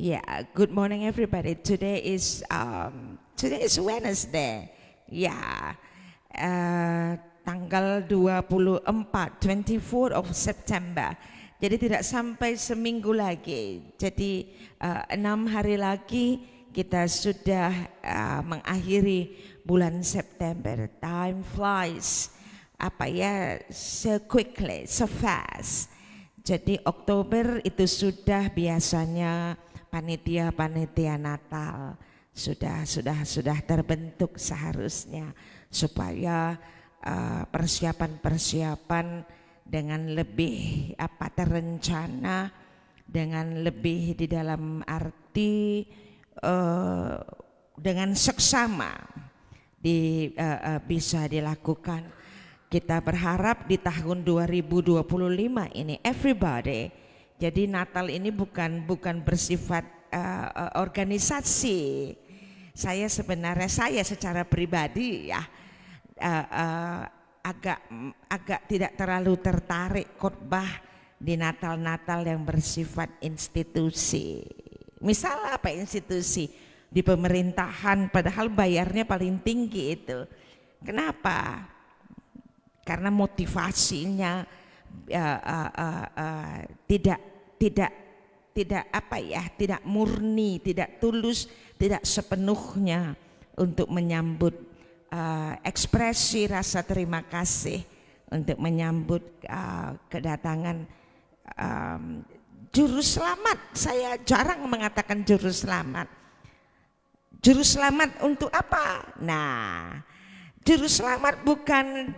Yeah, good morning everybody. Today is Wednesday. Ya, tanggal 24 of September. Jadi tidak sampai seminggu lagi. Jadi 6 hari lagi kita sudah mengakhiri bulan September. Time flies. So quickly, so fast. Jadi Oktober itu sudah biasanya panitia Natal sudah terbentuk seharusnya supaya persiapan dengan lebih terencana, dengan lebih di dalam arti dengan seksama bisa dilakukan. Kita berharap di tahun 2025 ini everybody. Jadi Natal ini bukan bersifat organisasi. Saya secara pribadi ya agak tidak terlalu tertarik khotbah di Natal yang bersifat institusi. Misal institusi di pemerintahan, padahal bayarnya paling tinggi itu. Kenapa? Karena motivasinya tidak murni, tidak tulus, tidak sepenuhnya untuk menyambut ekspresi rasa terima kasih, untuk menyambut kedatangan juru selamat. Saya jarang mengatakan juru selamat. Juru selamat untuk apa? Nah, juru selamat bukan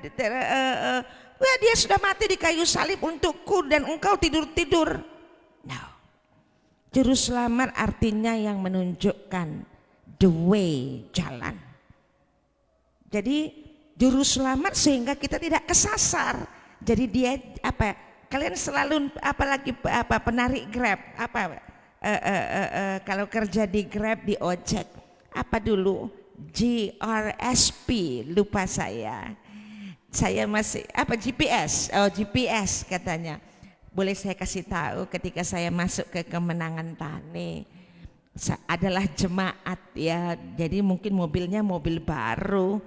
dia sudah mati di kayu salib untukku dan engkau tidur-tidur. No. Juru selamat artinya yang menunjukkan the way, jalan. Jadi juru selamat sehingga kita tidak kesasar. Jadi dia kalian selalu apalagi penarik Grab kalau kerja di Grab, di ojek dulu GRSP, lupa saya masih GPS katanya. Boleh saya kasih tahu, ketika saya masuk ke Kemenangan Tani adalah jemaat ya, jadi mungkin mobilnya mobil baru,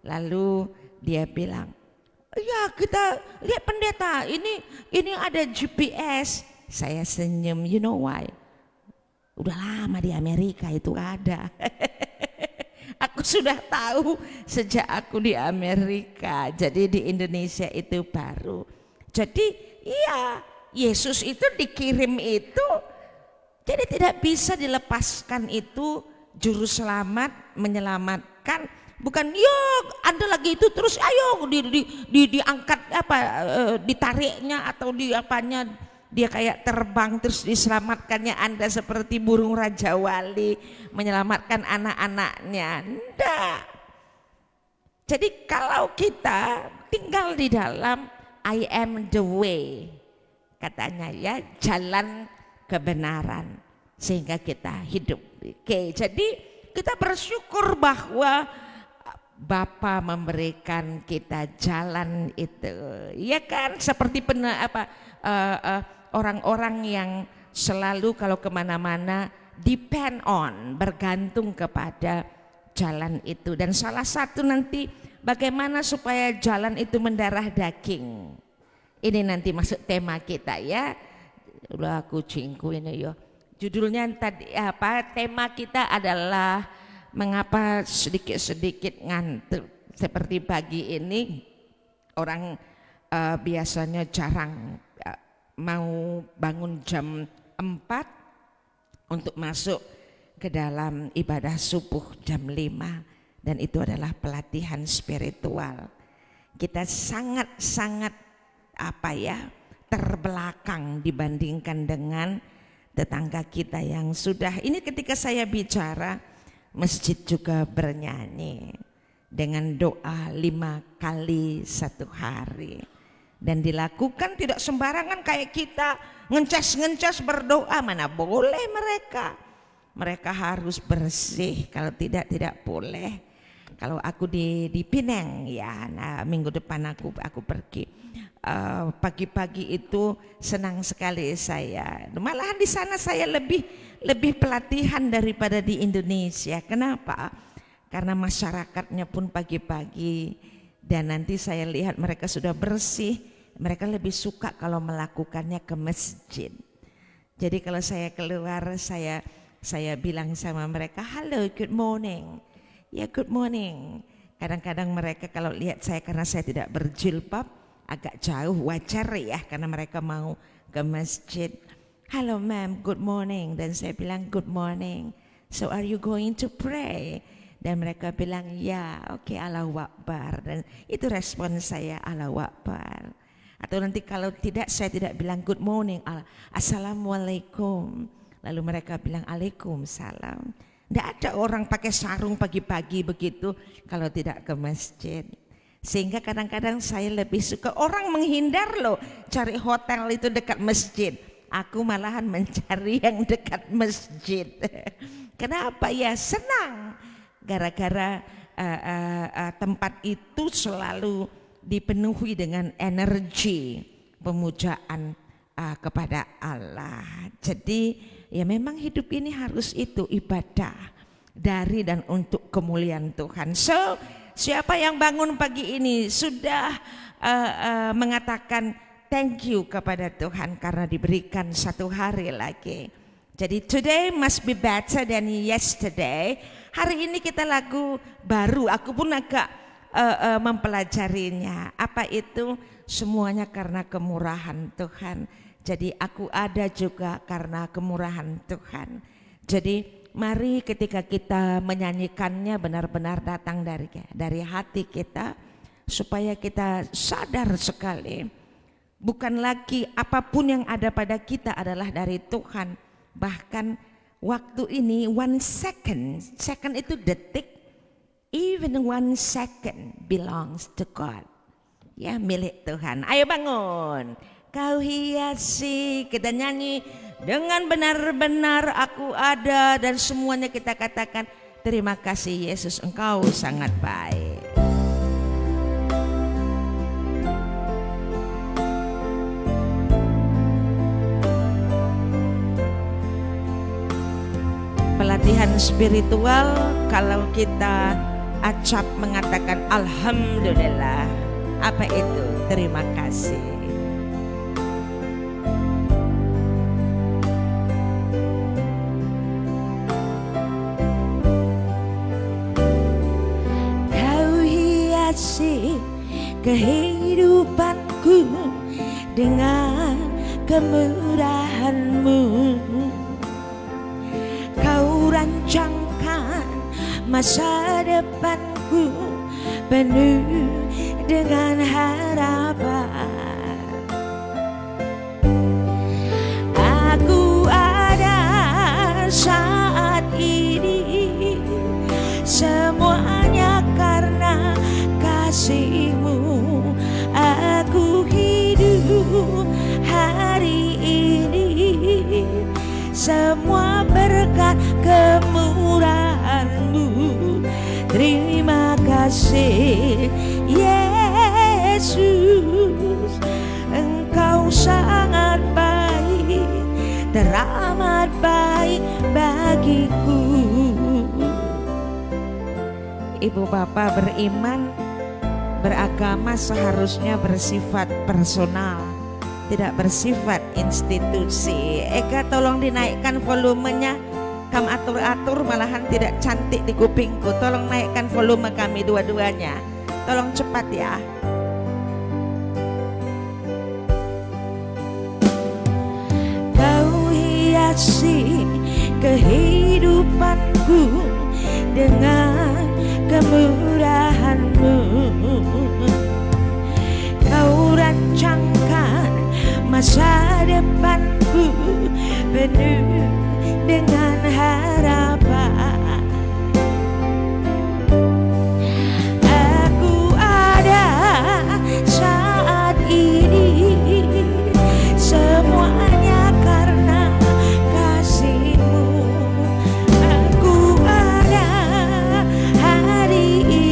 lalu dia bilang, ya kita lihat pendeta, ini ada GPS. Saya senyum, you know why? Udah lama di Amerika itu ada. Aku sudah tahu sejak aku di Amerika, jadi di Indonesia itu baru. Jadi iya, Yesus itu dikirim itu, jadi tidak bisa dilepaskan itu juru selamat menyelamatkan. Bukan Anda lagi itu terus ayo diangkat ditariknya atau dia kayak terbang terus diselamatkannya Anda seperti burung Raja Wali menyelamatkan anak-anaknya. Enggak. Jadi kalau kita tinggal di dalam I am the way, katanya ya, jalan kebenaran sehingga kita hidup. Oke, jadi kita bersyukur bahwa Bapa memberikan kita jalan itu, ya kan? Seperti orang-orang yang selalu kalau kemana-mana depend on, bergantung kepada jalan itu. Dan salah satu nanti bagaimana supaya jalan itu mendarah daging. Ini nanti masuk tema kita ya. Udah kucingku ini yo. Judulnya tadi tema kita adalah mengapa sedikit-sedikit ngantuk. Seperti pagi ini orang biasanya jarang mau bangun jam 4 untuk masuk ke dalam ibadah subuh jam 5, dan itu adalah pelatihan spiritual. Kita sangat terbelakang dibandingkan dengan tetangga kita yang sudah. Ini ketika saya bicara, masjid juga bernyanyi dengan doa 5 kali 1 hari. Dan dilakukan tidak sembarangan kayak kita ngencas berdoa, mana boleh mereka harus bersih, kalau tidak boleh. Kalau aku di Pineng ya, nah minggu depan aku pergi. Pagi-pagi itu senang sekali saya. Malahan di sana saya lebih pelatihan daripada di Indonesia. Kenapa? Karena masyarakatnya pun pagi-pagi dan nanti saya lihat mereka sudah bersih. Mereka lebih suka kalau melakukannya ke masjid. Jadi kalau saya keluar saya bilang sama mereka, halo, good morning. Ya, good morning. Kadang-kadang mereka kalau lihat saya karena saya tidak berjilbab, agak jauh, wajar ya karena mereka mau ke masjid. Halo ma'am, good morning. Dan saya bilang good morning. So are you going to pray? Dan mereka bilang ya, oke, Allahu Akbar. Dan itu respon saya, Allahu Akbar. Atau nanti kalau tidak, saya tidak bilang good morning, Assalamualaikum. Lalu mereka bilang Waalaikumsalam. Tidak ada orang pakai sarung pagi-pagi begitu kalau tidak ke masjid. Sehingga kadang-kadang saya lebih suka, orang menghindar loh cari hotel itu dekat masjid. Aku malahan mencari yang dekat masjid. Kenapa ya? Senang. Gara-gara tempat itu selalu dipenuhi dengan energi pemujaan kepada Allah. Jadi ya memang hidup ini harus itu ibadah dari dan untuk kemuliaan Tuhan. So siapa yang bangun pagi ini sudah mengatakan thank you kepada Tuhan karena diberikan satu hari lagi. Jadi today must be better than yesterday. Hari ini kita lagu baru, aku pun agak mempelajarinya. Apa itu? Semuanya karena kemurahan Tuhan. Jadi aku ada juga karena kemurahan Tuhan. Jadi mari ketika kita menyanyikannya benar-benar datang dari hati kita, supaya kita sadar sekali bukan lagi apapun yang ada pada kita adalah dari Tuhan. Bahkan waktu ini 1 second itu detik, even 1 second belongs to God. Ya, milik Tuhan. Ayo bangun. Kau hiasi, kita nyanyi dengan benar-benar aku ada, dan semuanya kita katakan terima kasih Yesus, Engkau sangat baik. Pelatihan spiritual kalau kita acap mengatakan alhamdulillah. Apa itu? Terima kasih. Kehidupanku dengan kemurahan-Mu, Kau rancangkan masa depanku penuh dengan harapan. Aku ada saat ini semuanya karena kasih-Mu. Aku hidup hari ini semua berkat kemurahan-Mu. Terima kasih Yesus, Engkau sangat baik, teramat baik bagiku. Ibu bapak beriman, beragama seharusnya bersifat personal, tidak bersifat institusi. Eka tolong dinaikkan volumenya, kamu atur-atur malahan tidak cantik di kupingku. Tolong naikkan volume kami dua-duanya, tolong cepat ya. Kau hiasi kehidupanku dengan kemurahan-Mu. Kau rancangkan masa depanku penuh dengan harapan. Aku ada saat ini semuanya karena kasih-Mu. Aku ada hari ini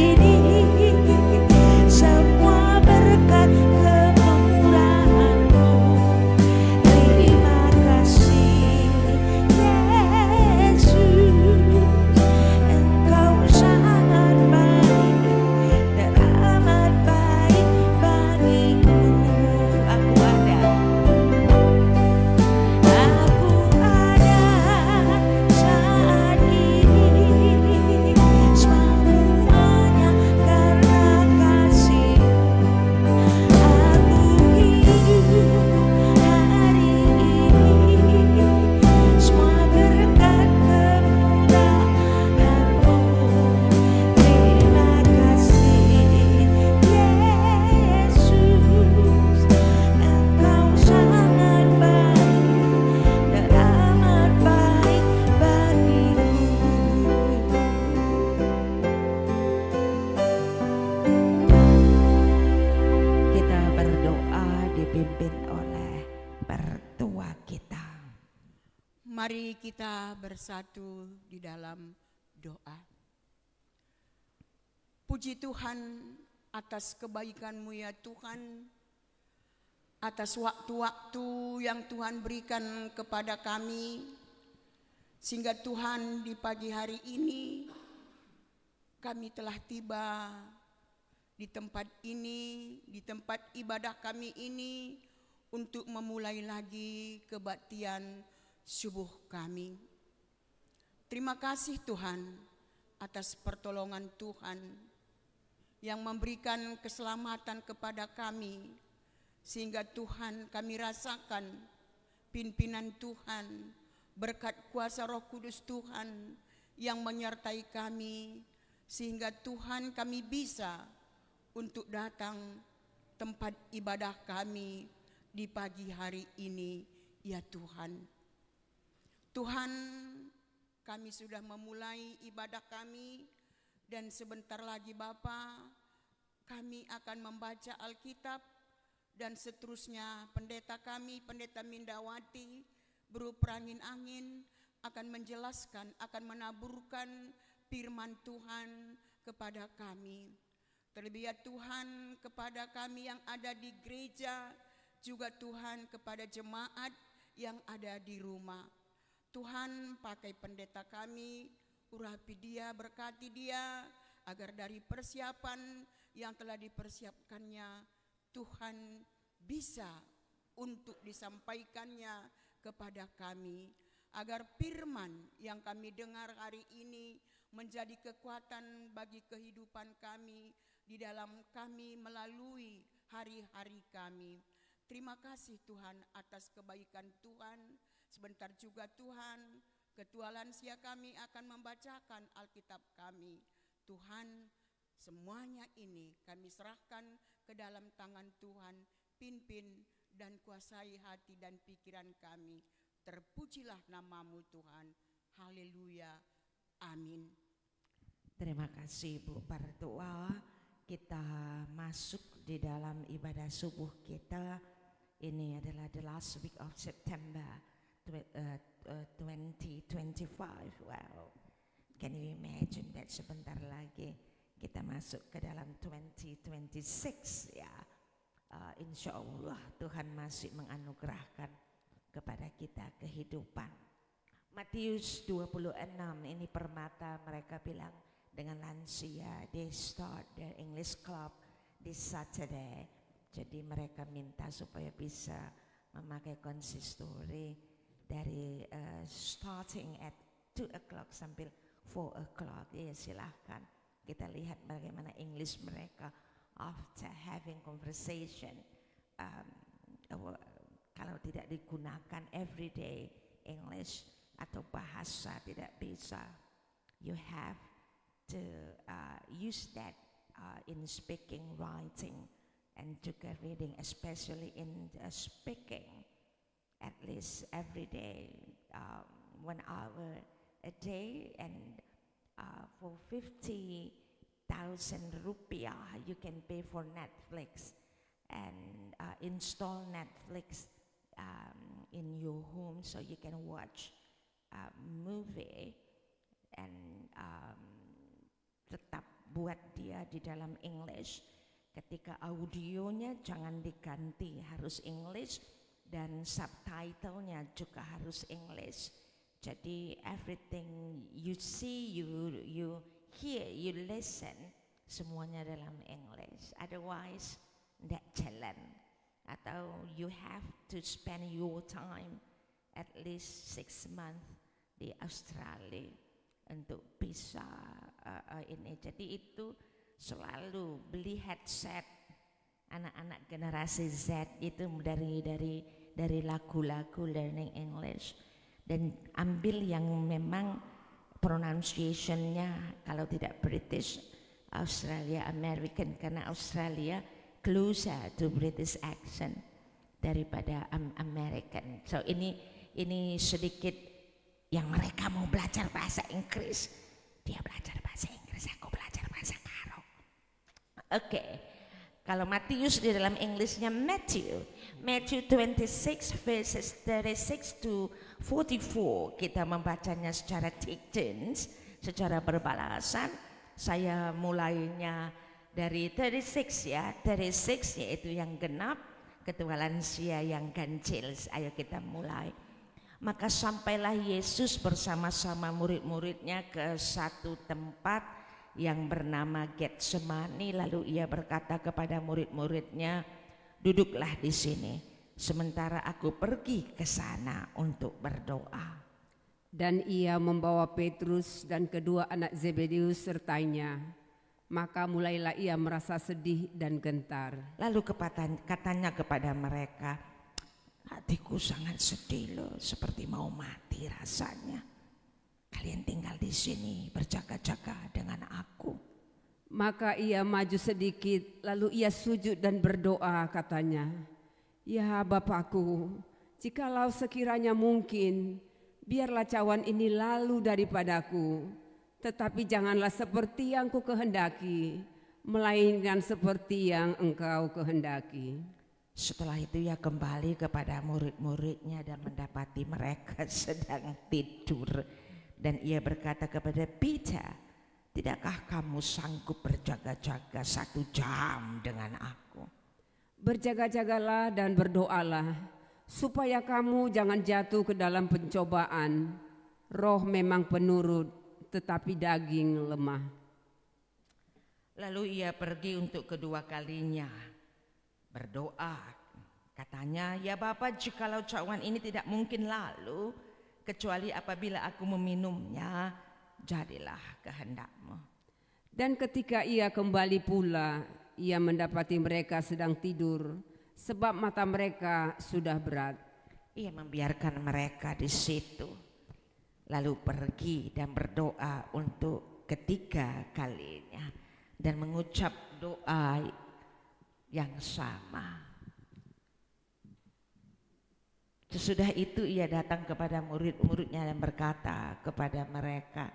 kita bersatu di dalam doa. Puji Tuhan atas kebaikan-Mu ya Tuhan, atas waktu-waktu yang Tuhan berikan kepada kami, sehingga Tuhan di pagi hari ini kami telah tiba di tempat ini, di tempat ibadah kami ini, untuk memulai lagi kebaktian subuh kami. Terima kasih Tuhan atas pertolongan Tuhan yang memberikan keselamatan kepada kami, sehingga Tuhan kami rasakan pimpinan Tuhan, berkat kuasa Roh Kudus Tuhan yang menyertai kami, sehingga Tuhan kami bisa untuk datang tempat ibadah kami di pagi hari ini ya Tuhan. Tuhan, kami sudah memulai ibadah kami, dan sebentar lagi Bapa, kami akan membaca Alkitab, dan seterusnya pendeta kami, Pendeta Mindawati, berupa angin akan menjelaskan, akan menaburkan firman Tuhan kepada kami. Terlebih ya Tuhan, kepada kami yang ada di gereja, juga Tuhan kepada jemaat yang ada di rumah. Tuhan, pakai pendeta kami, urapi dia, berkati dia, agar dari persiapan yang telah dipersiapkannya, Tuhan bisa untuk disampaikannya kepada kami, agar firman yang kami dengar hari ini menjadi kekuatan bagi kehidupan kami, di dalam kami melalui hari-hari kami. Terima kasih Tuhan atas kebaikan Tuhan. Sebentar juga Tuhan, ketua lansia kami akan membacakan Alkitab kami. Tuhan, semuanya ini kami serahkan ke dalam tangan Tuhan. Pimpin dan kuasai hati dan pikiran kami. Terpujilah nama-Mu Tuhan. Haleluya. Amin. Terima kasih Bu Partua. Kita masuk di dalam ibadah subuh kita. Ini adalah the last week of September 2025. Wow, can you imagine that sebentar lagi kita masuk ke dalam 2026 ya. Insya Allah Tuhan masih menganugerahkan kepada kita kehidupan. Matius 26 ini permata mereka bilang dengan lansia, they start their English club this Saturday. Jadi mereka minta supaya bisa memakai konsistori dari starting at 2 o'clock sampai 4 o'clock. Ya silahkan kita lihat bagaimana English mereka after having conversation. Kalau tidak digunakan everyday English atau bahasa tidak bisa. You have to use that in speaking, writing, and juga reading, especially in speaking, at least every day, 1 hour a day, and for 50,000 rupiah you can pay for Netflix and install Netflix in your home so you can watch movie and tetap buat dia di dalam English. Ketika audionya jangan diganti, harus English, dan subtitlenya juga harus English. Jadi everything you see, you hear, you listen, semuanya dalam English. Otherwise, tidak jalan. Atau you have to spend your time at least 6 months di Australia untuk bisa ini. Jadi itu selalu beli headset anak-anak generasi Z itu dari lagu-lagu learning English, dan ambil yang memang pronunciation-nya kalau tidak British, Australia, American, karena Australia closer to British accent daripada American. So ini sedikit yang mereka mau belajar bahasa Inggris, dia belajar bahasa Inggris, aku belajar bahasa Karo. Oke. Kalau Matius di dalam Inggrisnya Matthew, Matthew 26 verses 36 to 44. Kita membacanya secara take turns, secara berbalasan. Saya mulainya dari 36 ya. 36 yaitu yang genap, ketua lansia yang ganjil. Ayo kita mulai. Maka sampailah Yesus bersama-sama murid-muridnya ke satu tempat yang bernama Getsemani. Lalu ia berkata kepada murid-muridnya, duduklah di sini, sementara aku pergi ke sana untuk berdoa. Dan ia membawa Petrus dan kedua anak Zebedeus sertanya. Maka mulailah ia merasa sedih dan gentar. Lalu katanya kepada mereka, hatiku sangat sedih loh, seperti mau mati rasanya. Kalian tinggal di sini berjaga-jaga dengan aku. Maka ia maju sedikit, lalu ia sujud dan berdoa, katanya, ya Bapakku, jikalau sekiranya mungkin, biarlah cawan ini lalu daripadaku, tetapi janganlah seperti yang ku kehendaki, melainkan seperti yang Engkau kehendaki. Setelah itu ia kembali kepada murid-muridnya dan mendapati mereka sedang tidur. Dan ia berkata kepada Peter, tidakkah kamu sanggup berjaga-jaga 1 jam dengan aku? Berjaga-jagalah dan berdoalah, supaya kamu jangan jatuh ke dalam pencobaan. Roh memang penurut, tetapi daging lemah. Lalu ia pergi untuk kedua kalinya berdoa. Katanya, ya Bapa, jikalau cawan ini tidak mungkin lalu, kecuali apabila aku meminumnya, jadilah kehendak-Mu. Dan ketika ia kembali pula, ia mendapati mereka sedang tidur, sebab mata mereka sudah berat. Ia membiarkan mereka di situ, lalu pergi dan berdoa untuk ketiga kalinya, dan mengucap doa yang sama. Sesudah itu ia datang kepada murid-muridnya dan berkata kepada mereka,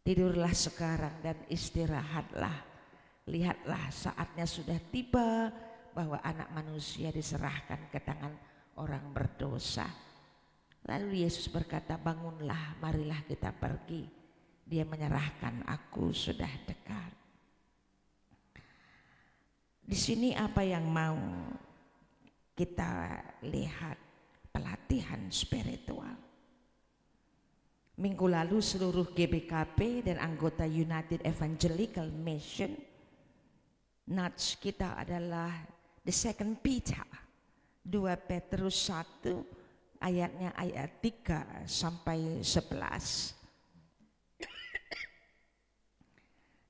tidurlah sekarang dan istirahatlah. Lihatlah, saatnya sudah tiba bahwa anak manusia diserahkan ke tangan orang berdosa. Lalu Yesus berkata, bangunlah, marilah kita pergi. Dia menyerahkan aku sudah dekat. Di sini apa yang mau kita lihat? Pelatihan spiritual. Minggu lalu seluruh GBKP dan anggota United Evangelical Mission, nudge kita adalah the second Peter, 2 Petrus 1 ayatnya ayat 3 sampai 11.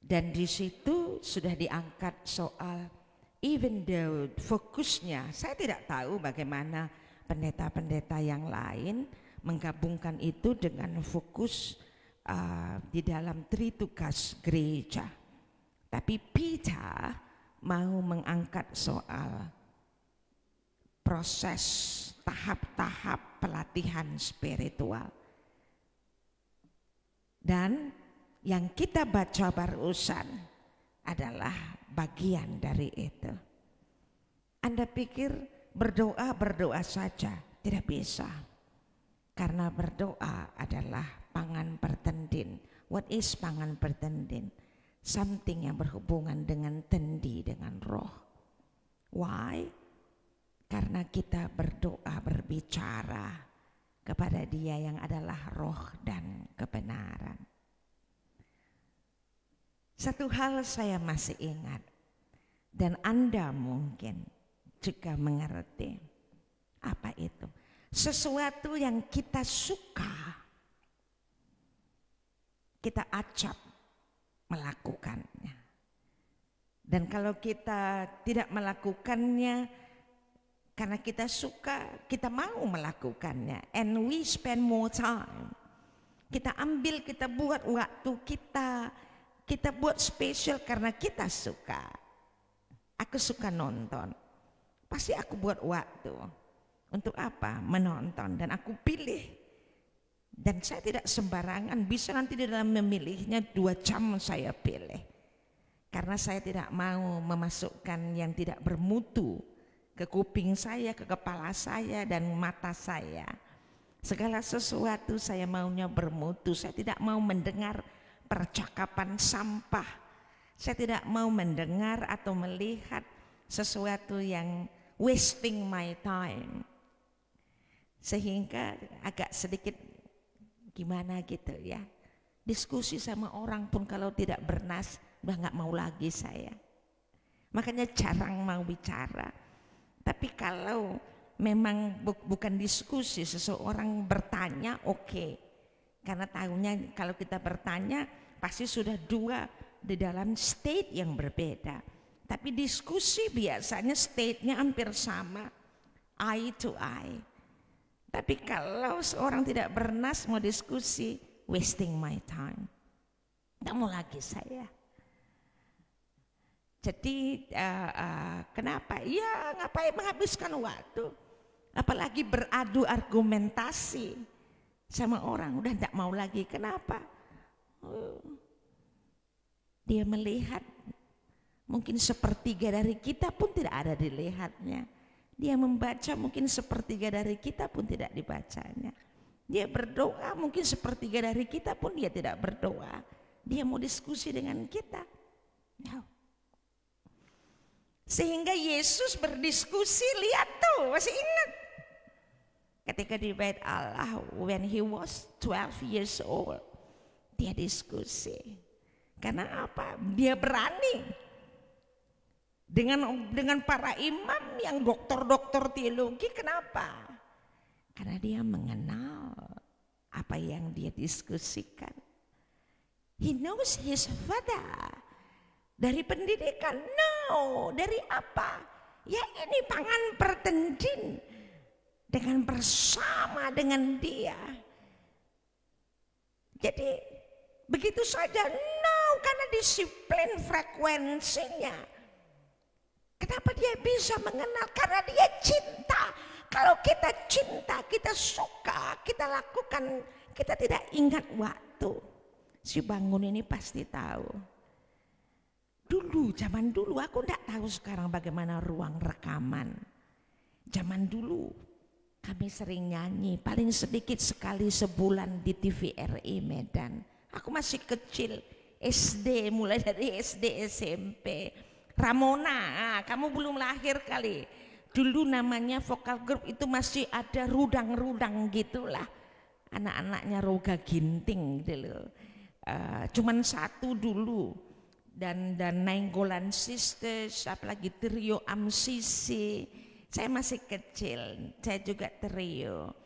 Dan di situ sudah diangkat soal, even though fokusnya, saya tidak tahu bagaimana pendeta-pendeta yang lain menggabungkan itu dengan fokus di dalam tritugas gereja. Tapi Peter mau mengangkat soal proses tahap-tahap pelatihan spiritual. Dan yang kita baca barusan adalah bagian dari itu. Anda pikir berdoa saja? Tidak bisa. Karena berdoa adalah pangan pertendin. What is pangan pertendin? Something yang berhubungan dengan tendi, dengan roh. Why? Karena kita berdoa, berbicara kepada Dia yang adalah roh dan kebenaran. Satu hal saya masih ingat, dan Anda mungkin juga mengerti. Apa itu? Sesuatu yang kita suka, kita acap melakukannya. Dan kalau kita tidak melakukannya karena kita suka, kita mau melakukannya, and we spend more time. Kita ambil, kita buat waktu kita buat spesial karena kita suka. Aku suka nonton, pasti aku buat waktu. Untuk apa? Menonton. Dan aku pilih. Dan saya tidak sembarangan, bisa nanti di dalam memilihnya 2 jam saya pilih. Karena saya tidak mau memasukkan yang tidak bermutu ke kuping saya, ke kepala saya dan mata saya. Segala sesuatu saya maunya bermutu. Saya tidak mau mendengar percakapan sampah. Saya tidak mau mendengar atau melihat sesuatu yang wasting my time. Sehingga agak sedikit gimana gitu ya. Diskusi sama orang pun kalau tidak bernas, udah gak mau lagi saya. Makanya jarang mau bicara. Tapi kalau memang bukan diskusi, seseorang bertanya, oke. Karena tahunya kalau kita bertanya pasti sudah dua di dalam state yang berbeda. Tapi diskusi biasanya state-nya hampir sama, eye to eye. Tapi kalau seorang tidak bernas mau diskusi, wasting my time. Tidak mau lagi saya. Jadi kenapa? Ya ngapain menghabiskan waktu. Apalagi beradu argumentasi sama orang, udah tidak mau lagi. Kenapa? Dia melihat mungkin sepertiga dari kita pun tidak ada dilihatnya. Dia membaca mungkin sepertiga dari kita pun tidak dibacanya. Dia berdoa mungkin sepertiga dari kita pun dia tidak berdoa. Dia mau diskusi dengan kita. No. Sehingga Yesus berdiskusi, lihat tuh, masih ingat. Ketika di bait Allah, when he was 12 years old, dia diskusi. Karena apa? Dia berani. Dengan para imam yang doktor-doktor teologi, kenapa? Karena dia mengenal apa yang dia diskusikan. He knows his father. Dari pendidikan? No. Dari apa? Ya ini pangan pertendin. Dengan bersama dengan dia. Jadi begitu saja? No. Karena disiplin frekuensinya. Kenapa dia bisa mengenal? Karena dia cinta. Kalau kita cinta, kita suka, kita lakukan, kita tidak ingat waktu. Si bangun ini pasti tahu. Dulu, zaman dulu, aku tidak tahu sekarang bagaimana ruang rekaman. Zaman dulu kami sering nyanyi, paling sedikit sekali sebulan di TVRI Medan. Aku masih kecil, SD, mulai dari SD, SMP. Ramona, kamu belum lahir kali. Dulu namanya vokal grup itu masih ada rudang-rudang gitulah. Anak-anaknya Roga Ginting dulu. Cuman satu dulu. Dan Nainggolan Sisters, apalagi trio Amsisi. Saya masih kecil, saya juga trio.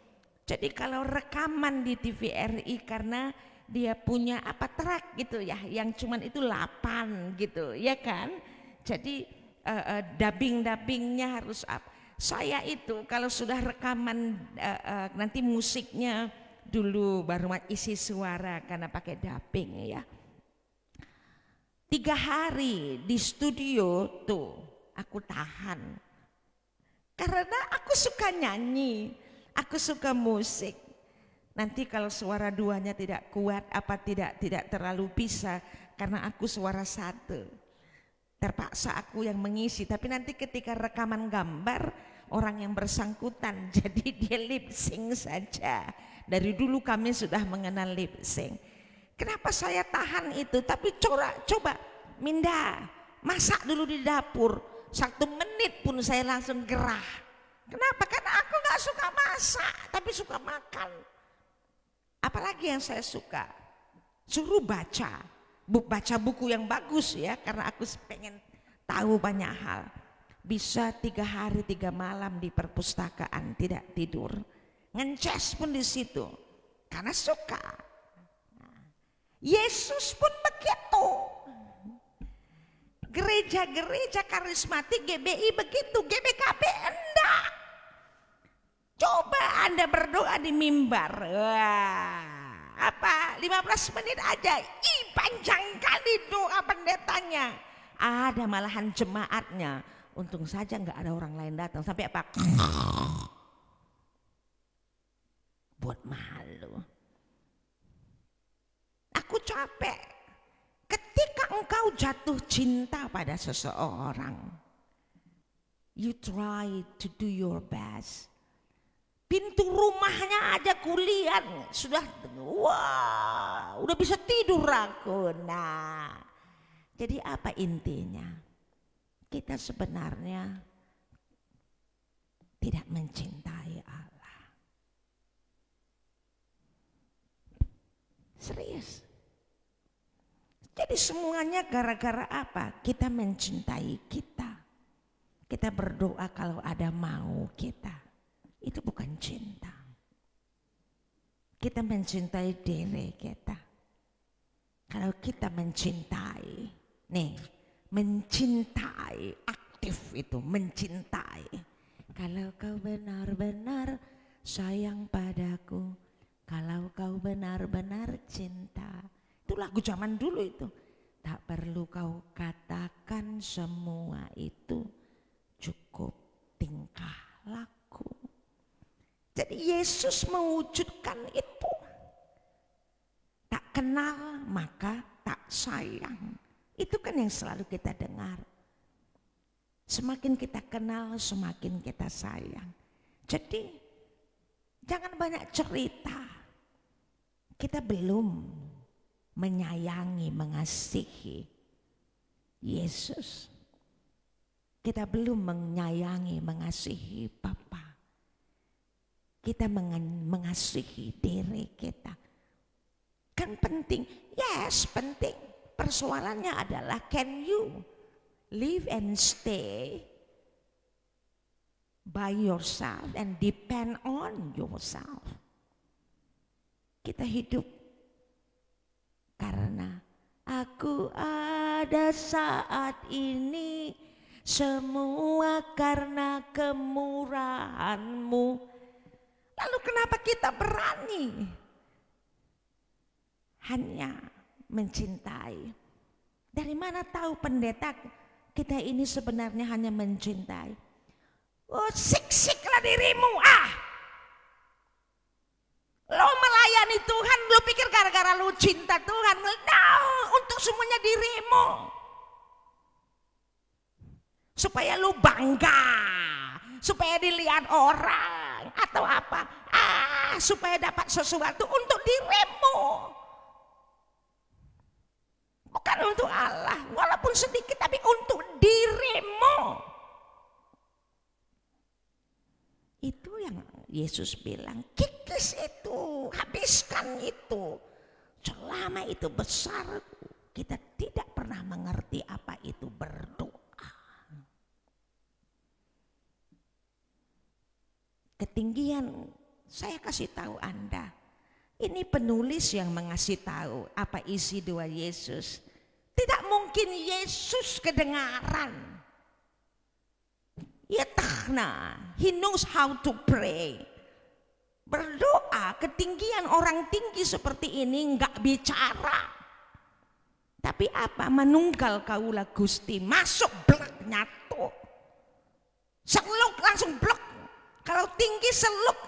Jadi kalau rekaman di TVRI karena dia punya apa track gitu ya, yang cuman itu 8 gitu, ya kan? Jadi dubbing-dubbingnya harus up. Saya itu kalau sudah rekaman nanti musiknya dulu baru isi suara karena pakai dubbing ya. 3 hari di studio tuh aku tahan. Karena aku suka nyanyi, aku suka musik. Nanti kalau suara duanya tidak kuat apa tidak terlalu bisa karena aku suara satu. Terpaksa aku yang mengisi, tapi nanti ketika rekaman gambar orang yang bersangkutan jadi dia lip sync saja. Dari dulu kami sudah mengenal lip sync. Kenapa saya tahan itu? Tapi coba Minda masak dulu di dapur 1 menit pun saya langsung gerah. Kenapa? Karena aku gak suka masak tapi suka makan. Apalagi yang saya suka? Suruh baca buku yang bagus ya, karena aku pengen tahu banyak hal. Bisa 3 hari 3 malam di perpustakaan tidak tidur, ngences pun di situ karena suka. Yesus pun begitu. Gereja-gereja karismatik GBI begitu, GBKB enggak. Coba Anda berdoa di mimbar. Wah. Apa 15 menit aja, panjang kali doa pendetanya. Ada malahan jemaatnya, untung saja nggak ada orang lain datang. Sampai apa? Buat malu. Aku capek. Ketika engkau jatuh cinta pada seseorang, You try to do your best. Pintu rumahnya aja kulihat sudah, wah, udah bisa tidur aku. Nah, jadi apa intinya? Kita sebenarnya tidak mencintai Allah. Serius. Jadi semuanya gara-gara apa? Kita mencintai kita. Kita berdoa kalau ada mau kita. Itu bukan cinta. Kita mencintai diri kita. Kalau kita mencintai, nih, mencintai, aktif itu, mencintai. Kalau kau benar-benar sayang padaku, kalau kau benar-benar cinta. Itu lagu zaman dulu itu. Tak perlu kau katakan semua itu, cukup tingkah laku. Jadi Yesus mewujudkan itu. Tak kenal maka tak sayang. Itu kan yang selalu kita dengar. Semakin kita kenal semakin kita sayang. Jadi jangan banyak cerita. Kita belum menyayangi, mengasihi Yesus. Kita belum menyayangi, mengasihi Bapa. Kita mengasihi diri kita. Kan penting, yes penting. Persoalannya adalah can you live and stay by yourself and depend on yourself. Kita hidup karena aku ada saat ini. Semua karena kemurahan-Mu. Lalu kenapa kita berani hanya mencintai? Dari mana tahu pendeta kita ini sebenarnya hanya mencintai? Oh, sik-siklah dirimu. Lo melayani Tuhan, lo pikir gara-gara lo cinta Tuhan? No, untuk semuanya dirimu. Supaya lu bangga, supaya dilihat orang atau apa, supaya dapat sesuatu untuk dirimu, bukan untuk Allah, walaupun sedikit tapi untuk dirimu. Itu yang Yesus bilang, kikis itu, habiskan itu. Selama itu besar, kita tidak pernah mengerti apa itu berdoa. Ketinggian, saya kasih tahu Anda, ini penulis yang mengasih tahu apa isi doa Yesus. Tidak mungkin Yesus kedengaran. Ya tahna, he knows how to pray. Berdoa, ketinggian orang tinggi seperti ini enggak bicara. Tapi apa? Manunggal kaulah Gusti, masuk blek nyatu. Seluk langsung blek. Kalau tinggi seluk,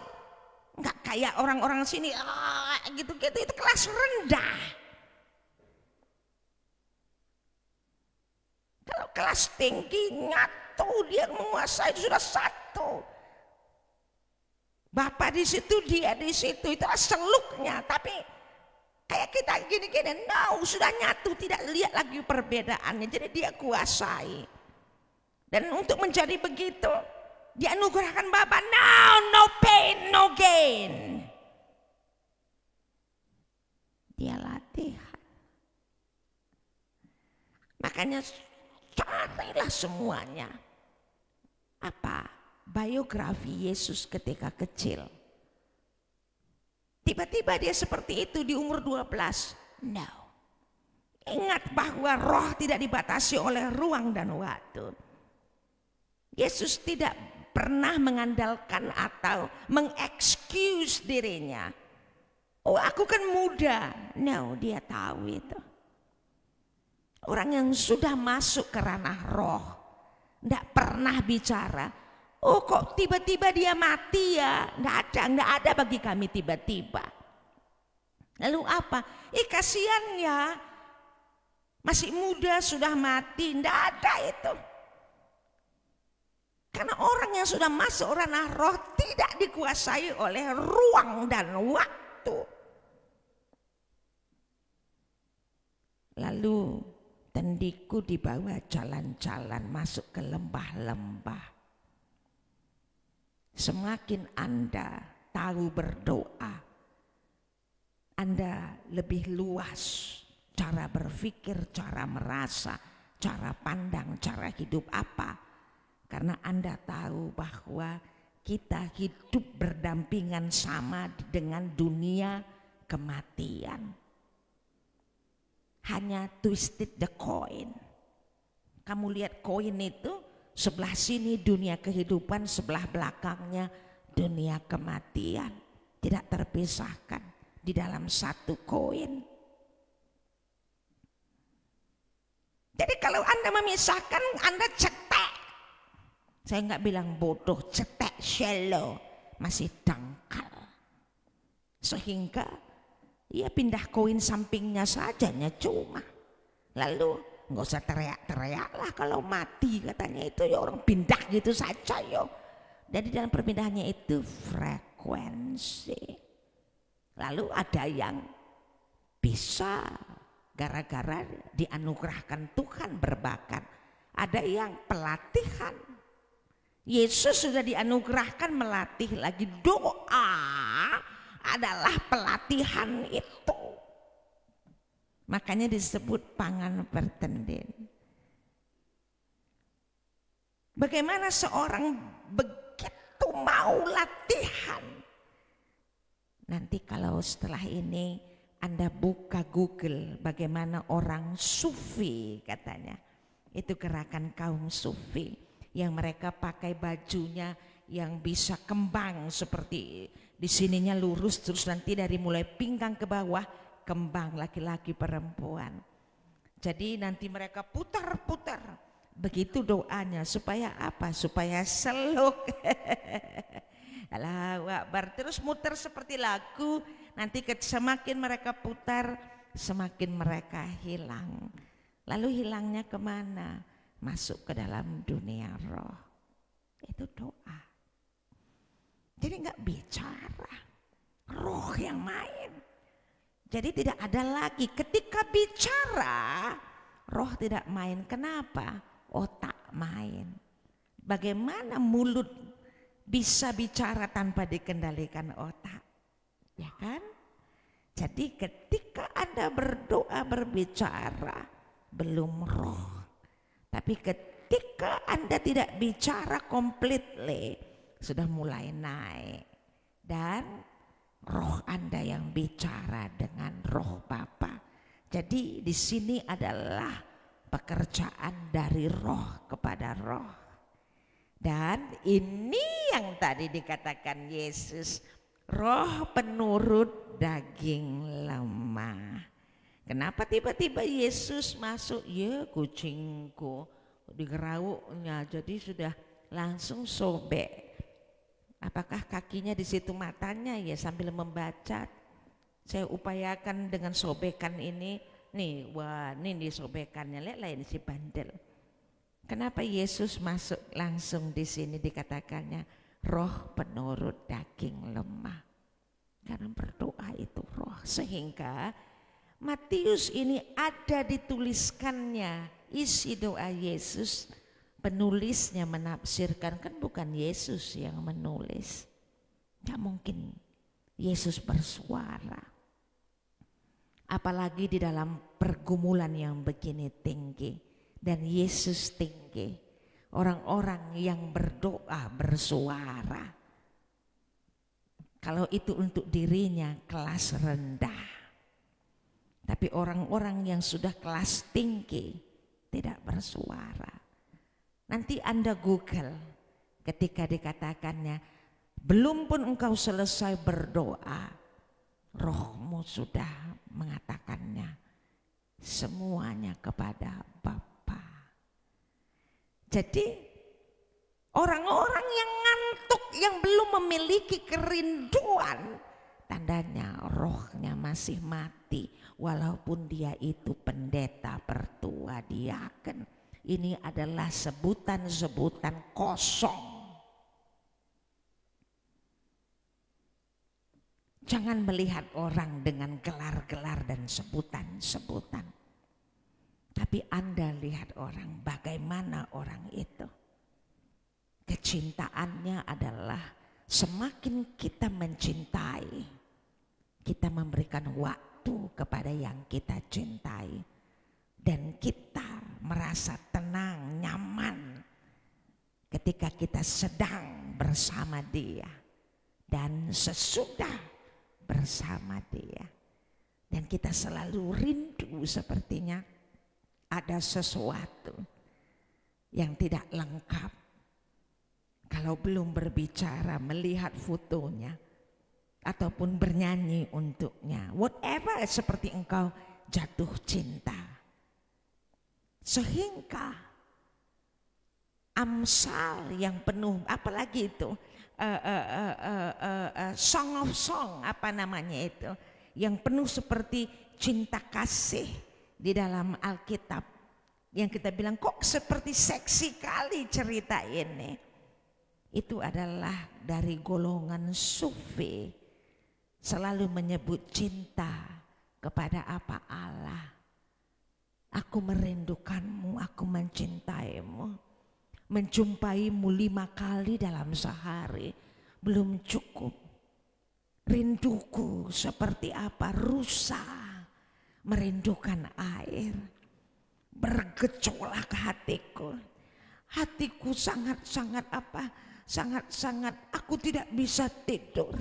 nggak kayak orang-orang sini gitu-gitu, itu kelas rendah. Kalau kelas tinggi nyatu, dia menguasai, itu sudah satu. Bapak di situ, dia di situ, itu seluknya. Tapi kayak kita gini-gini, no, sudah nyatu, tidak lihat lagi perbedaannya. Jadi dia kuasai. Dan untuk menjadi begitu, dia anugerahkan Bapa, no pain, no gain. Dia latihan. Makanya carilah semuanya. Apa? Biografi Yesus ketika kecil. Tiba-tiba dia seperti itu di umur 12. No. Ingat bahwa roh tidak dibatasi oleh ruang dan waktu. Yesus tidak pernah mengandalkan atau mengexcuse dirinya. Oh, aku kan muda. No, dia tahu itu. Orang yang sudah masuk ke ranah roh, tidak pernah bicara. Oh, kok tiba-tiba dia mati ya? Tidak ada bagi kami tiba-tiba. Lalu apa? Kasihan ya, masih muda sudah mati. Tidak ada itu. Karena orang yang sudah masuk ranah roh tidak dikuasai oleh ruang dan waktu. Lalu tendiku dibawa jalan-jalan masuk ke lembah-lembah. Semakin Anda tahu berdoa, Anda lebih luas cara berpikir, cara merasa, cara pandang, cara hidup apa. Karena Anda tahu bahwa kita hidup berdampingan sama dengan dunia kematian. Hanya twisted the coin. Kamu lihat koin itu, sebelah sini dunia kehidupan, sebelah belakangnya dunia kematian. Tidak terpisahkan di dalam satu koin. Jadi kalau Anda memisahkan, Anda cetek. Saya nggak bilang bodoh, cetek, shallow, masih dangkal. Sehingga ya pindah koin sampingnya saja cuma. Lalu nggak usah teriak-teriak lah kalau mati, katanya itu ya orang pindah gitu saja yo. Jadi dalam perpindahannya itu frekuensi. Lalu ada yang bisa gara-gara dianugerahkan Tuhan berbakat. Ada yang pelatihan. Yesus sudah dianugerahkan melatih lagi. Doa adalah pelatihan itu. Makanya disebut pangan pertenden. Bagaimana seorang begitu mau latihan. Nanti kalau setelah ini Anda buka Google bagaimana orang sufi katanya. Itu gerakan kaum sufi. Yang mereka pakai bajunya yang bisa kembang seperti di sininya lurus terus nanti dari mulai pinggang ke bawah kembang laki-laki perempuan. Jadi nanti mereka putar-putar begitu doanya supaya apa? Supaya seluk. Allahu Akbar, terus muter seperti lagu. Nanti semakin mereka putar semakin mereka hilang. Lalu hilangnya kemana? Masuk ke dalam dunia roh. Itu doa. Jadi nggak bicara, roh yang main. Jadi tidak ada lagi ketika bicara, roh tidak main. Kenapa? Otak main. Bagaimana mulut bisa bicara tanpa dikendalikan otak? Ya kan? Jadi ketika Anda berdoa berbicara, belum roh. Tapi ketika Anda tidak bicara completely, sudah mulai naik. Dan roh Anda yang bicara dengan roh Bapa. Jadi di sini adalah pekerjaan dari roh kepada roh. Dan ini yang tadi dikatakan Yesus, roh penurut daging lemah. Kenapa tiba-tiba Yesus masuk? Ya kucingku digerauknya, jadi sudah langsung sobek. Apakah kakinya di situ matanya? Ya sambil membaca. Saya upayakan dengan sobekan ini. Nih, wah ini disobekannya, lihat lain si bandel. Kenapa Yesus masuk langsung di sini dikatakannya roh penurut daging lemah? Karena berdoa itu roh, sehingga Matius ini ada dituliskannya isi doa Yesus. Penulisnya menafsirkan, kan bukan Yesus yang menulis. Gak mungkin Yesus bersuara. Apalagi di dalam pergumulan yang begini tinggi. Dan Yesus tinggi. Orang-orang yang berdoa bersuara. Kalau itu untuk dirinya kelas rendah. Tapi orang-orang yang sudah kelas tinggi tidak bersuara. Nanti Anda Google ketika dikatakannya, belum pun engkau selesai berdoa, rohmu sudah mengatakannya semuanya kepada Bapa. Jadi orang-orang yang ngantuk, yang belum memiliki kerinduan, tandanya rohnya masih mati. Walaupun dia itu pendeta, pertua, diaken. Ini adalah sebutan-sebutan kosong. Jangan melihat orang dengan gelar-gelar dan sebutan-sebutan. Tapi Anda lihat orang, bagaimana orang itu. Kecintaannya adalah semakin kita mencintai, kita memberikan waktu kepada yang kita cintai. Dan kita merasa tenang, nyaman ketika kita sedang bersama dia. Dan sesudah bersama dia. Dan kita selalu rindu sepertinya ada sesuatu yang tidak lengkap. Kalau belum berbicara, melihat fotonya ataupun bernyanyi untuknya, whatever, seperti engkau jatuh cinta. Sehingga Amsal yang penuh, apalagi itu Song of Song, apa namanya itu, yang penuh seperti cinta kasih di dalam Alkitab, yang kita bilang kok seperti seksi kali cerita ini. Itu adalah dari golongan sufi, selalu menyebut cinta kepada apa Allah. Aku merindukanmu, aku mencintaimu. Menjumpaimu 5 kali dalam sehari belum cukup. Rinduku seperti apa? Rusa merindukan air. Bergejolak hatiku. Hatiku sangat-sangat apa? Sangat-sangat aku tidak bisa tidur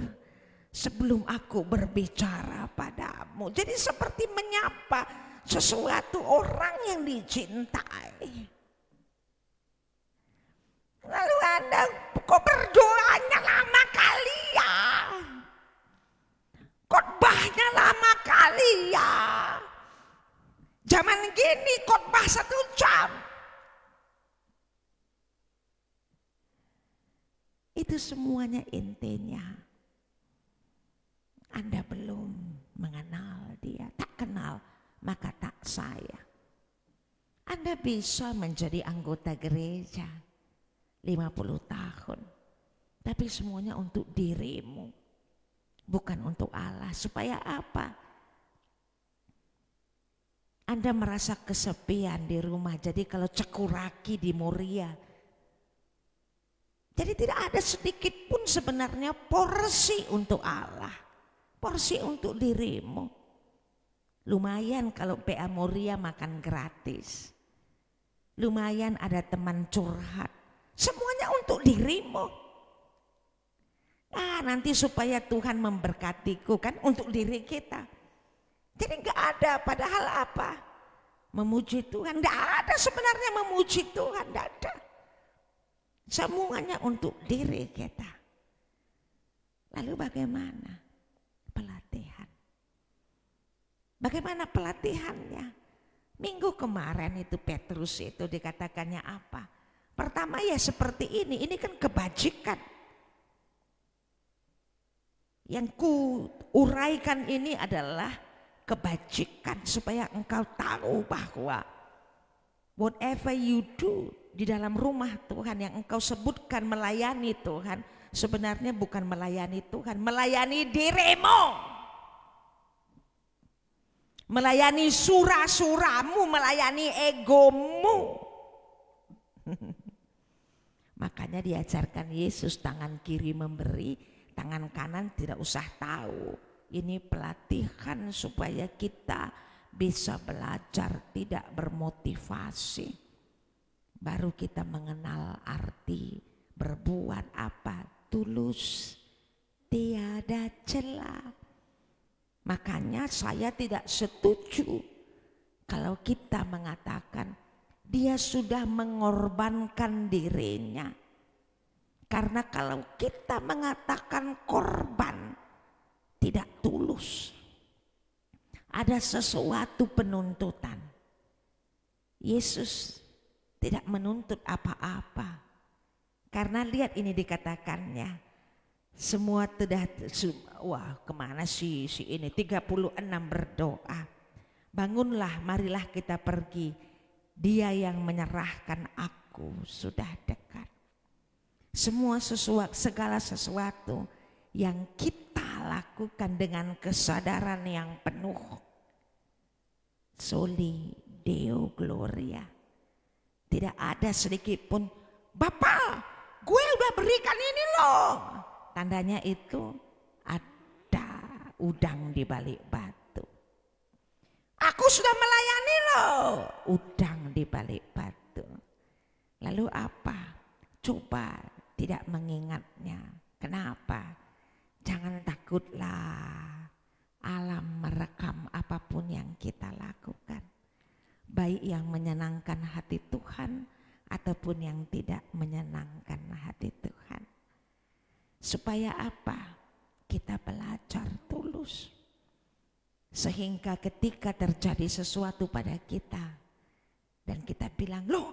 sebelum aku berbicara padamu. Jadi seperti menyapa sesuatu orang yang dicintai. Lalu Anda kok berdoanya lama kali ya? Khotbahnya lama kali ya? Zaman gini khotbah 1 jam. Itu semuanya intinya. Anda belum mengenal dia, tak kenal maka tak sayang. Anda bisa menjadi anggota gereja 50 tahun, tapi semuanya untuk dirimu, bukan untuk Allah. Supaya apa? Anda merasa kesepian di rumah, jadi kalau cekuraki di Moria, jadi tidak ada sedikit pun sebenarnya porsi untuk Allah, porsi untuk dirimu. Lumayan kalau PA Moria makan gratis, lumayan ada teman curhat, semuanya untuk dirimu. Nanti supaya Tuhan memberkatiku, kan untuk diri kita. Jadi nggak ada, padahal apa? Memuji Tuhan, nggak ada sebenarnya memuji Tuhan, nggak ada. Semuanya untuk diri kita. Lalu bagaimana pelatihan? Bagaimana pelatihannya? Minggu kemarin itu Petrus itu dikatakannya apa? Pertama ya seperti ini kan kebajikan. Yang ku uraikan ini adalah kebajikan supaya engkau tahu bahwa whatever you do di dalam rumah Tuhan yang engkau sebutkan melayani Tuhan, sebenarnya bukan melayani Tuhan, melayani dirimu. Melayani surah-surahmu, melayani egomu. Makanya diajarkan Yesus tangan kiri memberi, tangan kanan tidak usah tahu. Ini pelatihan supaya kita bisa belajar tidak bermotivasi. Baru kita mengenal arti berbuat apa? Tulus, tiada celah. Makanya saya tidak setuju kalau kita mengatakan dia sudah mengorbankan dirinya. Karena kalau kita mengatakan korban, tidak tulus. Ada sesuatu penuntutan. Yesus tidak menuntut apa-apa. Karena lihat ini dikatakannya. Semua sudah, wah kemana si ini, 36 berdoa. Bangunlah, marilah kita pergi. Dia yang menyerahkan aku sudah dekat. Segala sesuatu yang kita lakukan dengan kesadaran yang penuh. Soli Deo Gloria. Tidak ada sedikit pun, Bapak, gue udah berikan ini loh. Tandanya itu ada udang di balik batu. Aku sudah melayani loh, udang di balik batu. Lalu apa? Coba tidak mengingatnya. Kenapa? Jangan takutlah. Alam merekam apapun yang kita lakukan. Baik yang menyenangkan hati Tuhan ataupun yang tidak menyenangkan hati Tuhan. Supaya apa? Kita belajar tulus. Sehingga ketika terjadi sesuatu pada kita dan kita bilang, loh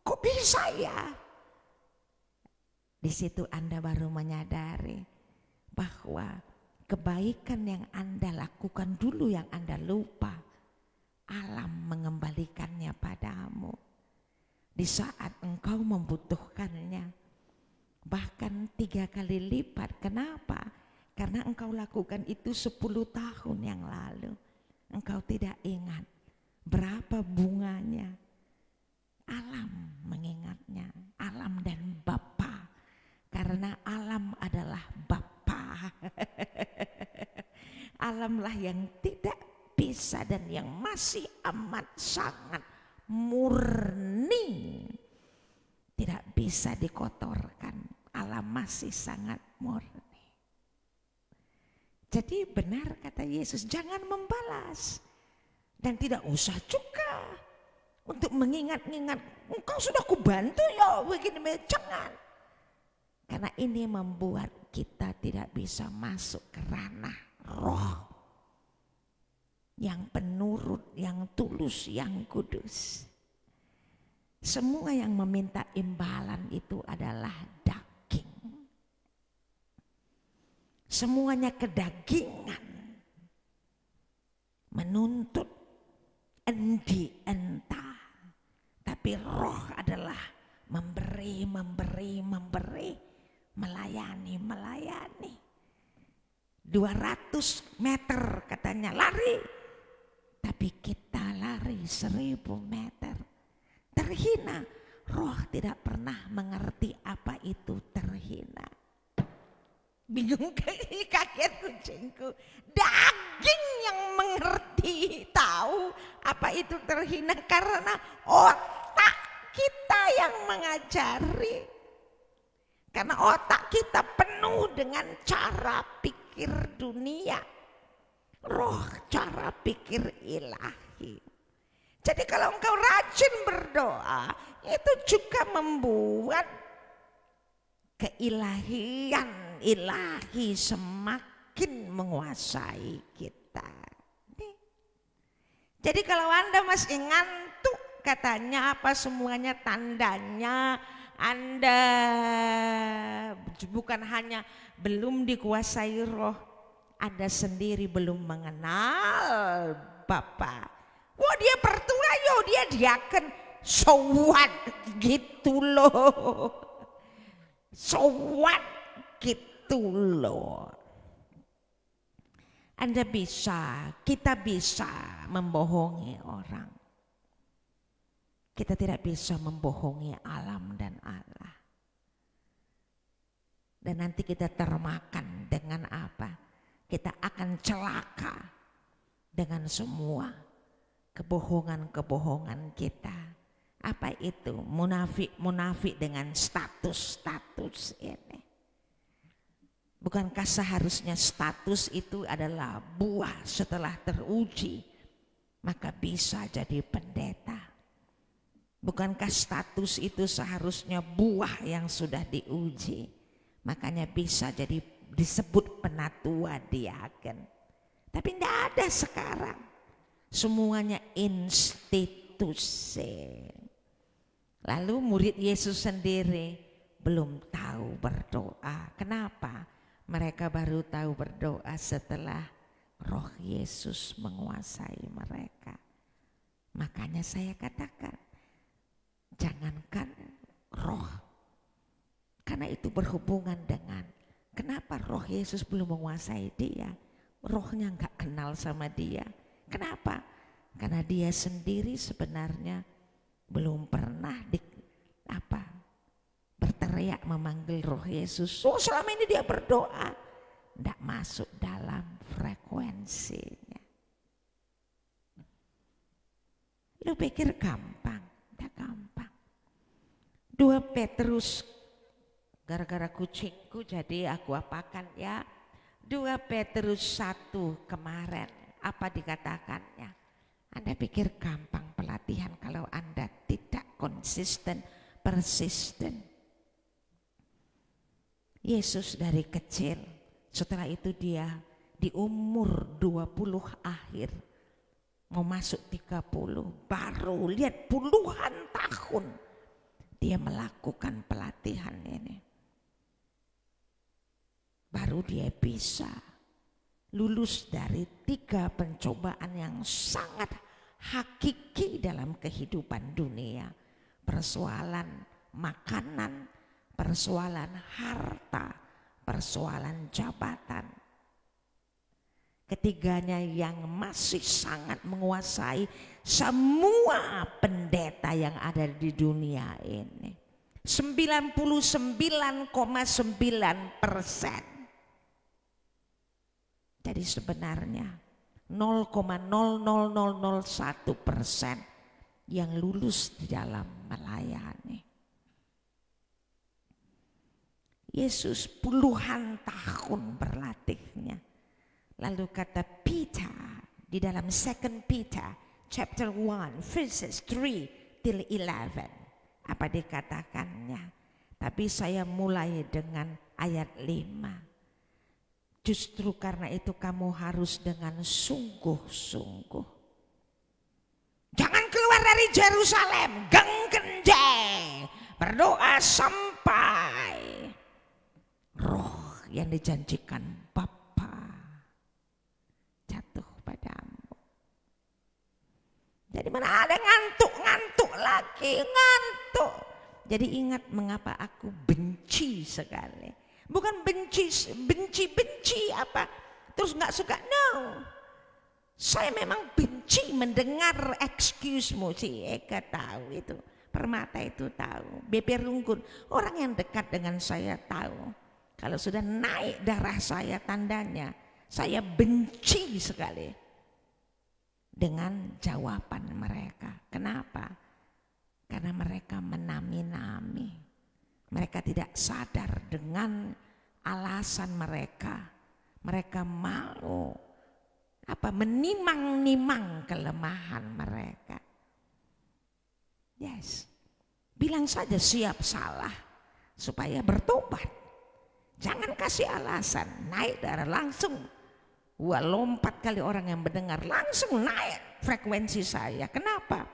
kok bisa ya? Di situ Anda baru menyadari bahwa kebaikan yang Anda lakukan dulu yang Anda lupa, alam mengembalikannya padamu di saat engkau membutuhkannya, bahkan 3 kali lipat. Kenapa? Karena engkau lakukan itu 10 tahun yang lalu. Engkau tidak ingat berapa bunganya. Alam mengingatnya, alam dan Bapa, karena alam adalah Bapa. Alamlah yang tidak bisa dan yang masih amat sangat murni, tidak bisa dikotorkan. Alam masih sangat murni. Jadi benar kata Yesus, jangan membalas dan tidak usah juga untuk mengingat-ingat, engkau sudah kubantu ya begini, jangan. Karena ini membuat kita tidak bisa masuk ke ranah roh yang penurut, yang tulus, yang kudus. Semua yang meminta imbalan itu adalah daging. Semuanya kedagingan, menuntut endi entah. Tapi roh adalah memberi, memberi, memberi, melayani, melayani. 200 meter katanya lari, tapi kita lari 1000 meter. Terhina, roh tidak pernah mengerti apa itu terhina. Bingung kaget kucingku. Daging yang mengerti, tahu apa itu terhina, karena otak kita yang mengajari. Karena otak kita penuh dengan cara pikir dunia. Roh cara pikir ilahi. Jadi kalau engkau rajin berdoa, itu juga membuat keilahian ilahi semakin menguasai kita. Jadi kalau Anda masih ngantuk, katanya apa semuanya tandanya Anda bukan hanya belum dikuasai roh, Anda sendiri belum mengenal Bapa. Wah dia pertua yo, dia diaken, so what gitu loh. So what gitu loh. Anda bisa, kita bisa membohongi orang. Kita tidak bisa membohongi alam dan Allah. Dan nanti kita termakan dengan apa? Kita akan celaka dengan semua kebohongan-kebohongan kita. Apa itu? Munafik dengan status-status ini. Bukankah seharusnya status itu adalah buah setelah teruji, maka bisa jadi pendeta? Bukankah status itu seharusnya buah yang sudah diuji, makanya bisa jadi disebut penatua diaken? Tapi tidak ada sekarang. Semuanya institusi. Lalu murid Yesus sendiri belum tahu berdoa. Kenapa? Mereka baru tahu berdoa setelah Roh Yesus menguasai mereka. Makanya saya katakan, jangankan roh, karena itu berhubungan dengan Kenapa roh Yesus belum menguasai dia? Rohnya nggak kenal sama dia. Kenapa? Karena dia sendiri sebenarnya belum pernah berteriak memanggil roh Yesus. Oh, selama ini dia berdoa, nggak masuk dalam frekuensinya. Lu pikir gampang? Nggak gampang. 2 Petrus, gara-gara kucingku jadi aku apakan ya. 2 Petrus 1 kemarin, apa dikatakannya? Anda pikir gampang pelatihan kalau Anda tidak konsisten, persisten. Yesus dari kecil, setelah itu dia di umur 20 akhir, mau masuk 30, baru lihat puluhan tahun dia melakukan pelatihan ini. Baru dia bisa lulus dari 3 pencobaan yang sangat hakiki dalam kehidupan dunia. Persoalan makanan, persoalan harta, persoalan jabatan. Ketiganya yang masih sangat menguasai semua pendeta yang ada di dunia ini. 99,9%. Jadi sebenarnya 0,00001% yang lulus di dalam melayani. Yesus puluhan tahun berlatihnya. Lalu kata Peter di dalam 2 Peter chapter 1 verses 3 till 11. Apa dikatakannya? Tapi saya mulai dengan ayat 5. Justru karena itu kamu harus dengan sungguh-sungguh. Jangan keluar dari Yerusalem, genggende, berdoa sampai roh yang dijanjikan Bapa jatuh padamu. Jadi mana ada ngantuk lagi, ngantuk. Jadi ingat mengapa aku benci sekali. Bukan benci apa terus nggak suka, no. Saya memang benci mendengar excuse-mu. Si Eka tahu itu, Permata itu tahu, BP Rungkun, orang yang dekat dengan saya tahu. Kalau sudah naik darah saya tandanya, saya benci sekali dengan jawaban mereka. Kenapa? Karena mereka menami-nami. Mereka tidak sadar dengan alasan mereka. Mereka mau menimang-nimang kelemahan mereka. Yes. Bilang saja siap salah supaya bertobat. Jangan kasih alasan, naik darah langsung. Lompat kali orang yang mendengar langsung naik frekuensi saya. Kenapa?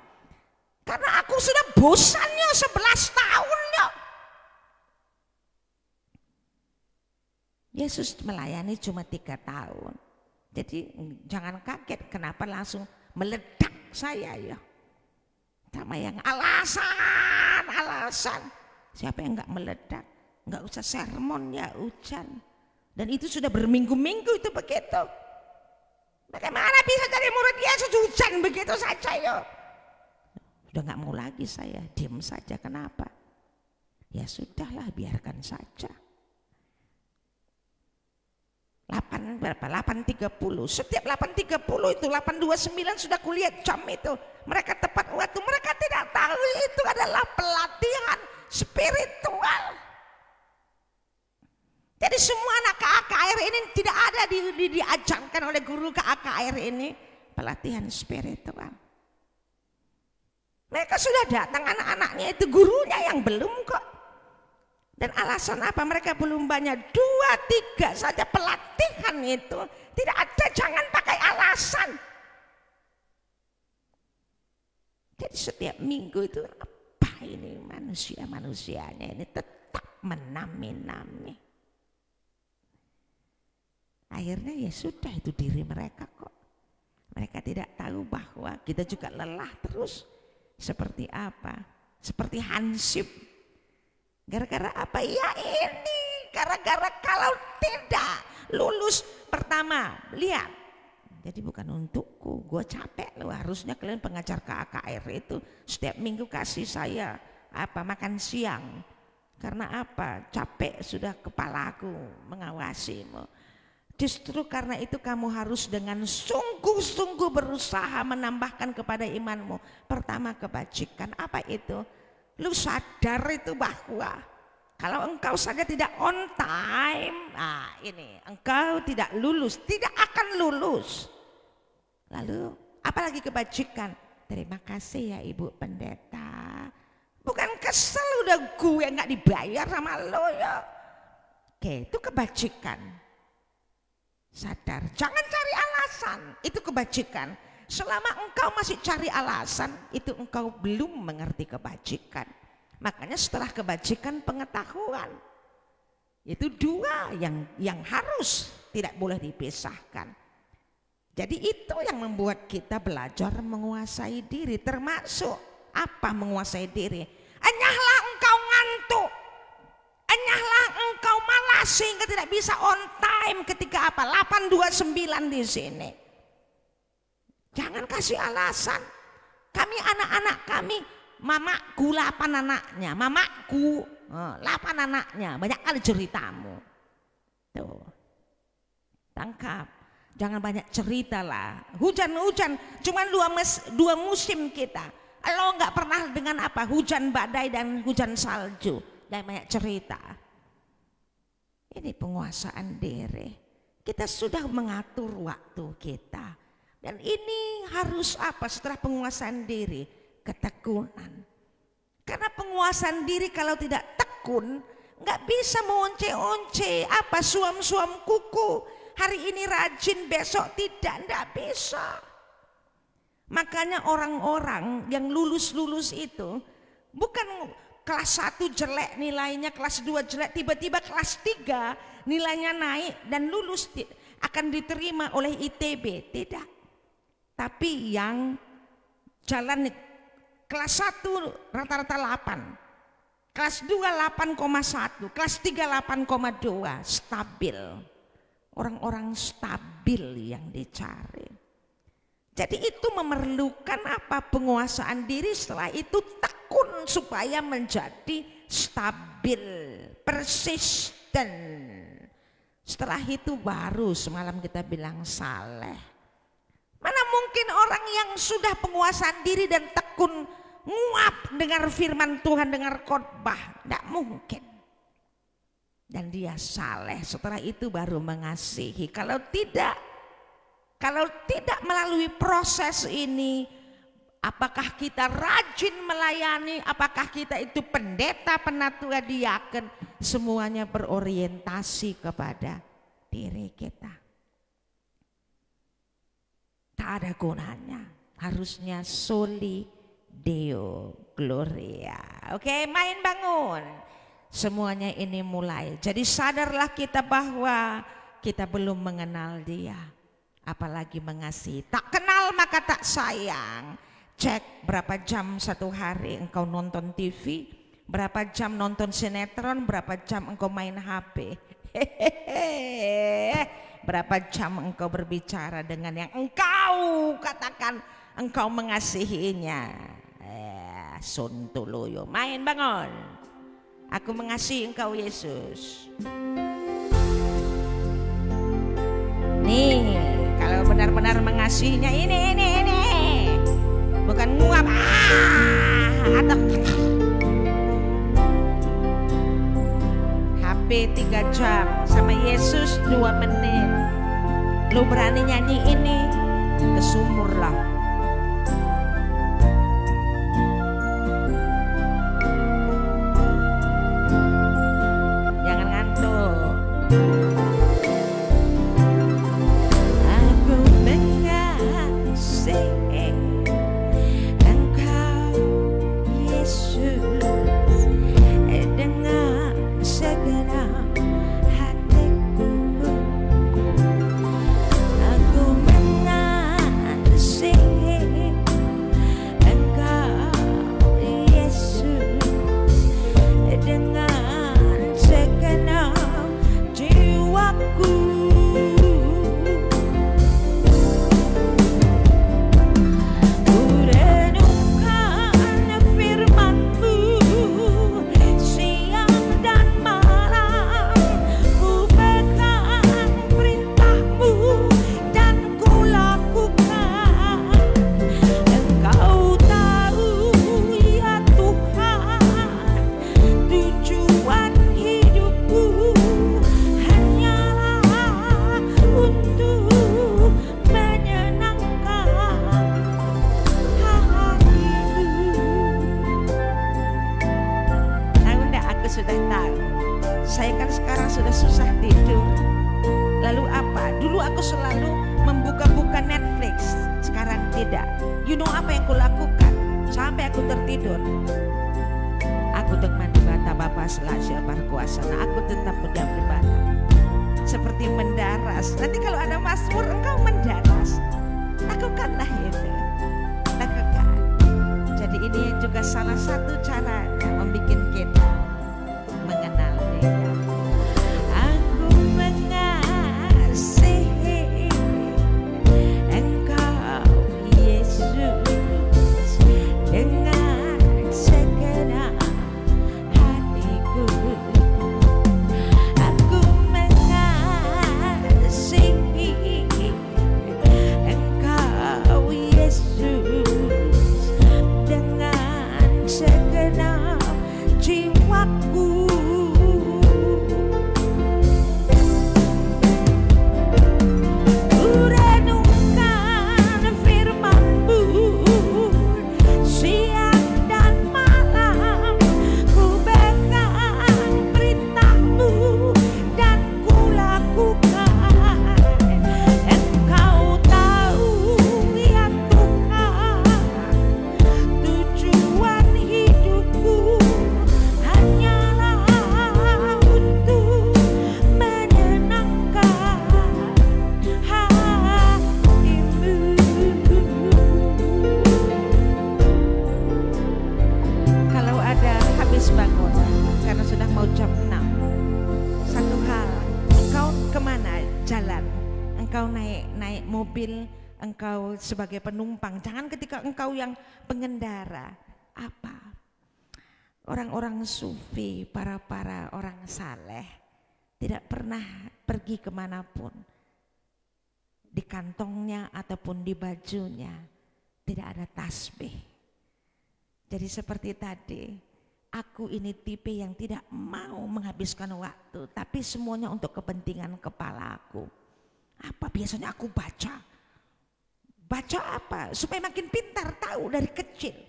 Karena aku sudah bosannya 11 tahun ya. Yesus melayani cuma 3 tahun. Jadi jangan kaget kenapa langsung meledak saya ya. Sama yang alasan. Siapa yang enggak meledak? Enggak usah sermon ya hujan. Dan itu sudah berminggu-minggu itu begitu. Bagaimana bisa jadi murid Yesus hujan begitu saja ya. Sudah enggak mau lagi saya, diam saja. Kenapa? Ya sudahlah, biarkan saja. 8.30. Setiap 8.30 itu 8.29 sudah kulihat jam itu. Mereka tepat waktu. Mereka tidak tahu itu adalah pelatihan spiritual. Jadi semua anak KKR ini tidak ada diajarkan oleh guru KKR ini pelatihan spiritual. Mereka sudah datang anak-anaknya itu, gurunya yang belum kok. Dan alasan apa? Mereka belum banyak, 2-3 saja pelatihan itu. Tidak ada, jangan pakai alasan. Jadi setiap minggu itu apa ini manusia-manusianya ini tetap menami-nami. Akhirnya ya sudah, itu diri mereka kok. Mereka tidak tahu bahwa kita juga lelah terus. Seperti apa? Seperti hansip. Gara-gara apa? Ya ini gara-gara kalau tidak lulus. Pertama, lihat, jadi bukan untukku, gue capek loh. Harusnya kalian pengajar KKR itu setiap minggu kasih saya makan siang. Karena apa? Capek sudah kepalaku mengawasimu. Justru karena itu kamu harus dengan sungguh-sungguh berusaha menambahkan kepada imanmu. Pertama, kebajikan. Apa itu? Lu sadar itu bahwa kalau engkau saja tidak on time, ini engkau tidak lulus, tidak akan lulus. Lalu apalagi kebajikan? Terima kasih ya Ibu Pendeta. Bukan kesel udah gue nggak dibayar sama lo ya. Oke, itu kebajikan. Sadar, jangan cari alasan, itu kebajikan. Selama engkau masih cari alasan, itu engkau belum mengerti kebajikan. Makanya setelah kebajikan, pengetahuan. Itu dua yang harus tidak boleh dipisahkan. Jadi itu yang membuat kita belajar menguasai diri. Termasuk apa menguasai diri? Enyahlah engkau ngantuk, enyahlah engkau malas sehingga tidak bisa on time ketika apa? 829 di sini. Jangan kasih alasan. Kami anak-anak kami, mamaku 8 anaknya, mamaku 8 anaknya, banyak kali ceritamu. Tuh, tangkap. Jangan banyak cerita lah. Hujan-hujan, cuman dua musim kita. Lo nggak pernah dengan apa? Hujan badai dan hujan salju. Dan banyak cerita. Ini penguasaan diri. Kita sudah mengatur waktu kita. Dan ini harus apa setelah penguasaan diri? Ketekunan. Karena penguasaan diri kalau tidak tekun, nggak bisa mengonce-once apa suam-suam kuku. Hari ini rajin, besok tidak bisa. Makanya orang-orang yang lulus-lulus itu bukan kelas 1 jelek nilainya, kelas 2 jelek, tiba-tiba kelas 3 nilainya naik dan lulus akan diterima oleh ITB, tidak. Tapi yang jalan kelas 1 rata-rata 8, kelas 2 8,1, kelas 3 8,2, stabil. Orang-orang stabil yang dicari. Jadi itu memerlukan apa? Penguasaan diri, setelah itu tekun supaya menjadi stabil, persisten. Setelah itu baru semalam kita bilang saleh. Mana mungkin orang yang sudah penguasaan diri dan tekun nguap dengar firman Tuhan, dengar khotbah, tidak mungkin. Dan dia saleh, setelah itu baru mengasihi. Kalau tidak melalui proses ini, apakah kita rajin melayani, apakah kita itu pendeta, penatua, diaken, semuanya berorientasi kepada diri kita. Tak ada gunanya. Harusnya soli Deo Gloria. Oke, main bangun. Semuanya ini mulai. Jadi sadarlah kita bahwa kita belum mengenal dia. Apalagi mengasihi. Tak kenal maka tak sayang. Cek berapa jam satu hari engkau nonton TV, berapa jam nonton sinetron, berapa jam engkau main HP. Berapa jam engkau berbicara dengan yang engkau katakan engkau mengasihinya. Sontoloyo, main bangun. Aku mengasihi engkau Yesus. Nih, kalau benar-benar mengasihinya ini. Bukan nguap atau HP 3 jam sama Yesus 2 menit. Lu berani nyanyi ini, ke sumur lah. Sing susah tidur. Lalu apa? Dulu aku selalu membuka-buka Netflix, sekarang tidak. You know apa yang kulakukan? Sampai aku tertidur, aku teman di bata Bapa Selasih Berkuasa. Nah, aku tetap berdiam di bata, seperti mendaras. Nanti kalau ada Mazmur engkau mendaras, lakukanlah itu, lakukan. Jadi ini juga salah satu cara membuat kita mengenal Dia. Aku mengasihi Engkau Yesus dengan segenap hatiku. Aku mengasihi Engkau Yesus dengan segenap jiwaku. Ku renungkan firman-Mu siang dan malam, ku pegang perintah-Mu dan ku lakukan. Engkau tahu ya Tuhan, tujuan hidupku hanyalah untuk menyenangkan hati-Mu. Kalau ada habis bangun karena sudah mau jam 6, satu hal, engkau kemana jalan? Engkau naik mobil, engkau sebagai penumpang. Jangan ketika engkau yang pengendara. Apa? Orang-orang sufi, para orang saleh tidak pernah pergi kemanapun. Di kantongnya ataupun di bajunya tidak ada tasbih. Jadi seperti tadi, aku ini tipe yang tidak mau menghabiskan waktu, tapi semuanya untuk kepentingan kepalaku. Apa biasanya aku baca? Baca apa? Supaya makin pintar, tahu dari kecil.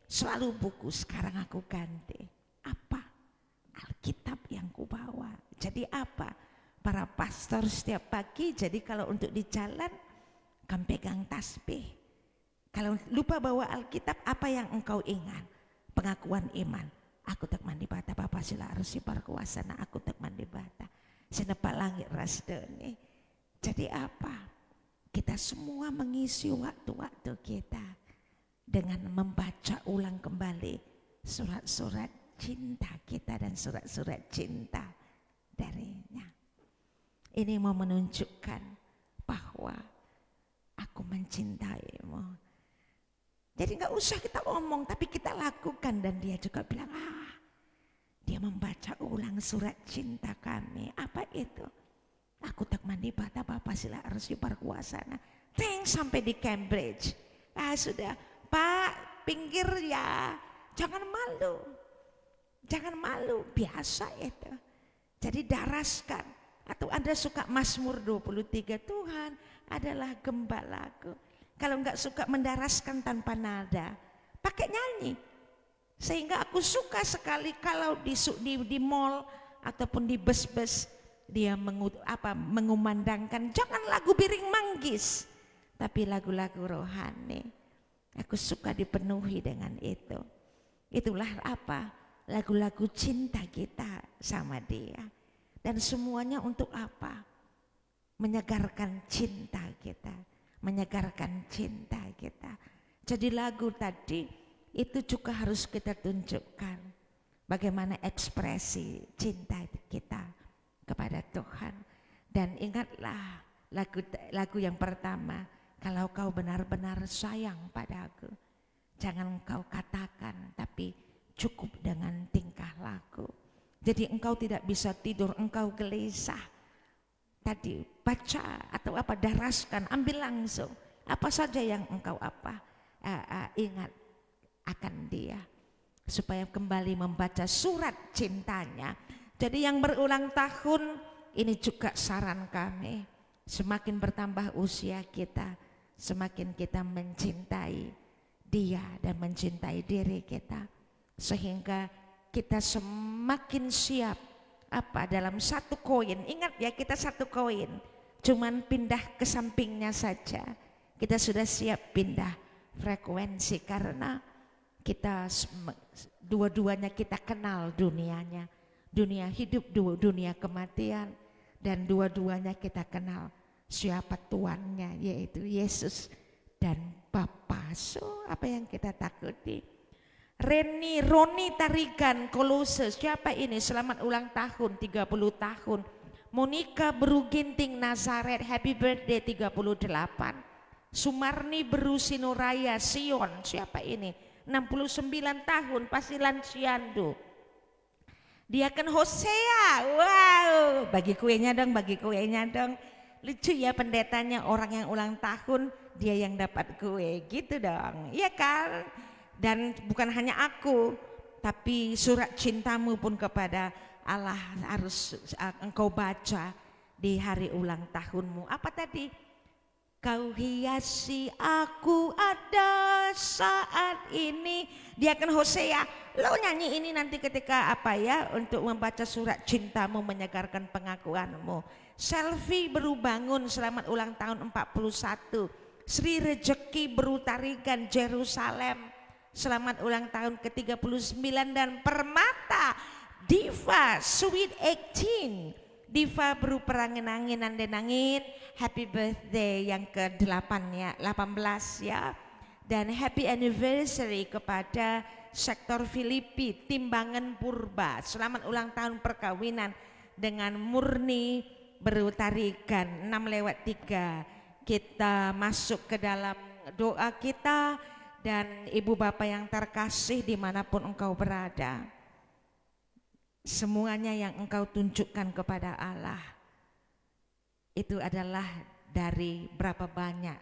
Selalu buku, sekarang aku ganti. Apa? Alkitab yang kubawa. Jadi apa? Para pastor setiap pagi, jadi kalau untuk di jalan, kan pegang tasbih. Kalau lupa bawa Alkitab, apa yang engkau ingat? Pengakuan iman. Aku tak mandi bata Bapa sila arsi berkuasa, nah aku tak mandi bata. Senepak langit rasdeni. Jadi apa? Kita semua mengisi waktu-waktu kita dengan membaca ulang kembali surat-surat cinta kita dan surat-surat cinta darinya. Ini mau menunjukkan bahwa aku mencintaimu. Jadi nggak usah kita omong, tapi kita lakukan. Dan dia juga bilang, dia membaca ulang surat cinta kami. Apa itu? Aku tak mandi bata Bapa sila arsi berkuasa. Thanks sampai di Cambridge. Sudah, Pak, pinggir ya. Jangan malu. Jangan malu, biasa itu. Jadi daraskan. Atau Anda suka Mazmur 23, Tuhan adalah gembalaku. Kalau enggak suka mendaraskan tanpa nada, pakai nyanyi. Sehingga aku suka sekali kalau di mall ataupun di bus-bus dia mengumandangkan jangan lagu Biring Manggis, tapi lagu-lagu rohani. Aku suka dipenuhi dengan itu. Itulah apa? Lagu-lagu cinta kita sama dia. Dan semuanya untuk apa? Menyegarkan cinta kita. Menyegarkan cinta kita. Jadi lagu tadi itu juga harus kita tunjukkan bagaimana ekspresi cinta kita kepada Tuhan. Dan ingatlah lagu yang pertama, kalau kau benar-benar sayang padaku, jangan kau katakan tapi cukup dengan tingkah laku. Jadi engkau tidak bisa tidur, engkau gelisah. Tadi baca atau apa, daraskan, ambil langsung apa saja yang engkau ingat akan dia, supaya kembali membaca surat cintanya. Jadi yang berulang tahun ini juga saran kami, semakin bertambah usia kita, semakin kita mencintai dia dan mencintai diri kita, sehingga kita semakin siap dalam satu koin. Ingat ya, kita satu koin, cuman pindah ke sampingnya saja. Kita sudah siap pindah frekuensi karena kita dua-duanya kita kenal dunianya. Dunia hidup, dunia kematian, dan dua-duanya kita kenal siapa tuannya, yaitu Yesus dan Bapa. So apa yang kita takuti? Roni Tarigan Kolose, siapa ini? Selamat ulang tahun 30 tahun. Monica Beru Ginting Nazaret, happy birthday 38. Sumarni Beru Sinuraya Sion, siapa ini? 69 tahun, pasti Lansiando. Diaken Hosea, wow, bagi kuenya dong. Lucu ya pendetanya, orang yang ulang tahun dia yang dapat kue, gitu dong, iya kan? Dan bukan hanya aku, tapi surat cintamu pun kepada Allah harus engkau baca di hari ulang tahunmu. Apa tadi? Kau hiasi aku ada saat ini. Diaken Hosea, lo nyanyi ini nanti ketika untuk membaca surat cintamu, menyegarkan pengakuanmu. Selfie Beru Bangun, selamat ulang tahun 41. Sri Rejeki Beru Tarigan Jerusalem, selamat ulang tahun ke-39. Dan Permata Diva Sweet 18, Diva Beru Perangin-angin Nangin, happy birthday yang ke-8 ya, 18 ya. Dan happy anniversary kepada Sektor Filipi Timbangan Purba, selamat ulang tahun perkawinan dengan Murni Beru Tarigan 6/3. Kita masuk ke dalam doa kita. Dan Ibu Bapak yang terkasih dimanapun engkau berada, semuanya yang engkau tunjukkan kepada Allah itu adalah dari berapa banyak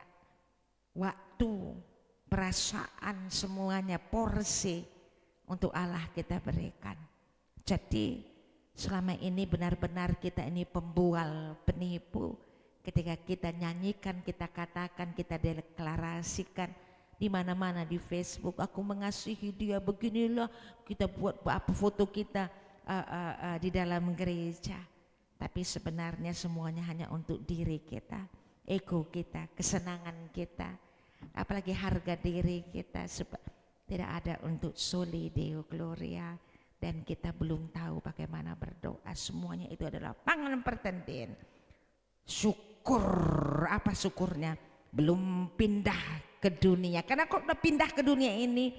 waktu, perasaan, semuanya porsi untuk Allah kita berikan. Jadi selama ini benar-benar kita ini pembual, penipu. Ketika kita nyanyikan, kita katakan, kita deklarasikan di mana-mana di Facebook, aku mengasihi dia, beginilah kita buat foto kita di dalam gereja, tapi sebenarnya semuanya hanya untuk diri kita, ego kita, kesenangan kita, apalagi harga diri kita, tidak ada untuk soli Deo Gloria. Dan kita belum tahu bagaimana berdoa. Semuanya itu adalah pangan pertenden. Syukur, apa syukurnya? Belum pindah ke dunia, karena kok udah pindah ke dunia ini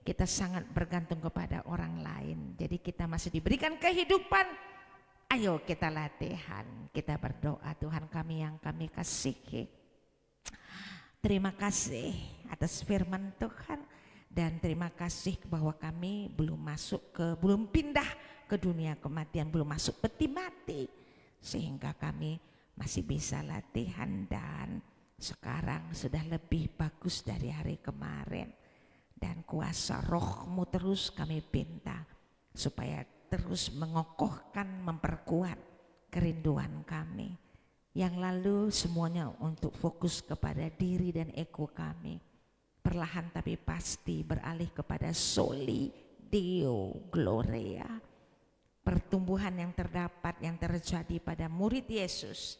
kita sangat bergantung kepada orang lain. Jadi kita masih diberikan kehidupan. Ayo kita latihan, kita berdoa. Tuhan kami yang kami kasihi, terima kasih atas firman Tuhan. Dan terima kasih bahwa kami belum pindah ke dunia kematian, belum masuk peti mati. Sehingga kami masih bisa latihan dan sekarang sudah lebih bagus dari hari kemarin. Dan kuasa rohmu terus kami pinta supaya terus mengokohkan, memperkuat kerinduan kami. Yang lalu semuanya untuk fokus kepada diri dan ego kami. Perlahan tapi pasti beralih kepada soli Deo Gloria. Pertumbuhan yang terjadi pada murid Yesus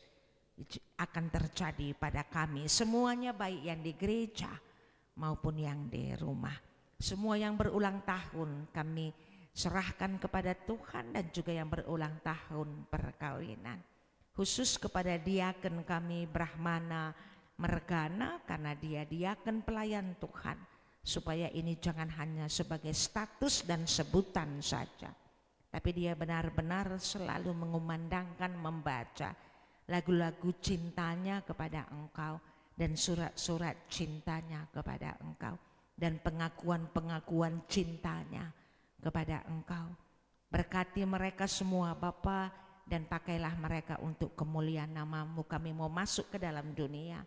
akan terjadi pada kami semuanya, baik yang di gereja maupun yang di rumah. Semua yang berulang tahun kami serahkan kepada Tuhan, dan juga yang berulang tahun perkawinan. Khusus kepada diaken kami Brahmana Mergana, karena dia diaken pelayan Tuhan, supaya ini jangan hanya sebagai status dan sebutan saja, tapi dia benar-benar selalu mengumandangkan, membaca lagu-lagu cintanya kepada Engkau dan surat-surat cintanya kepada Engkau dan pengakuan-pengakuan cintanya kepada Engkau. Berkati mereka semua Bapa, dan pakailah mereka untuk kemuliaan nama-Mu. Kami mau masuk ke dalam dunia,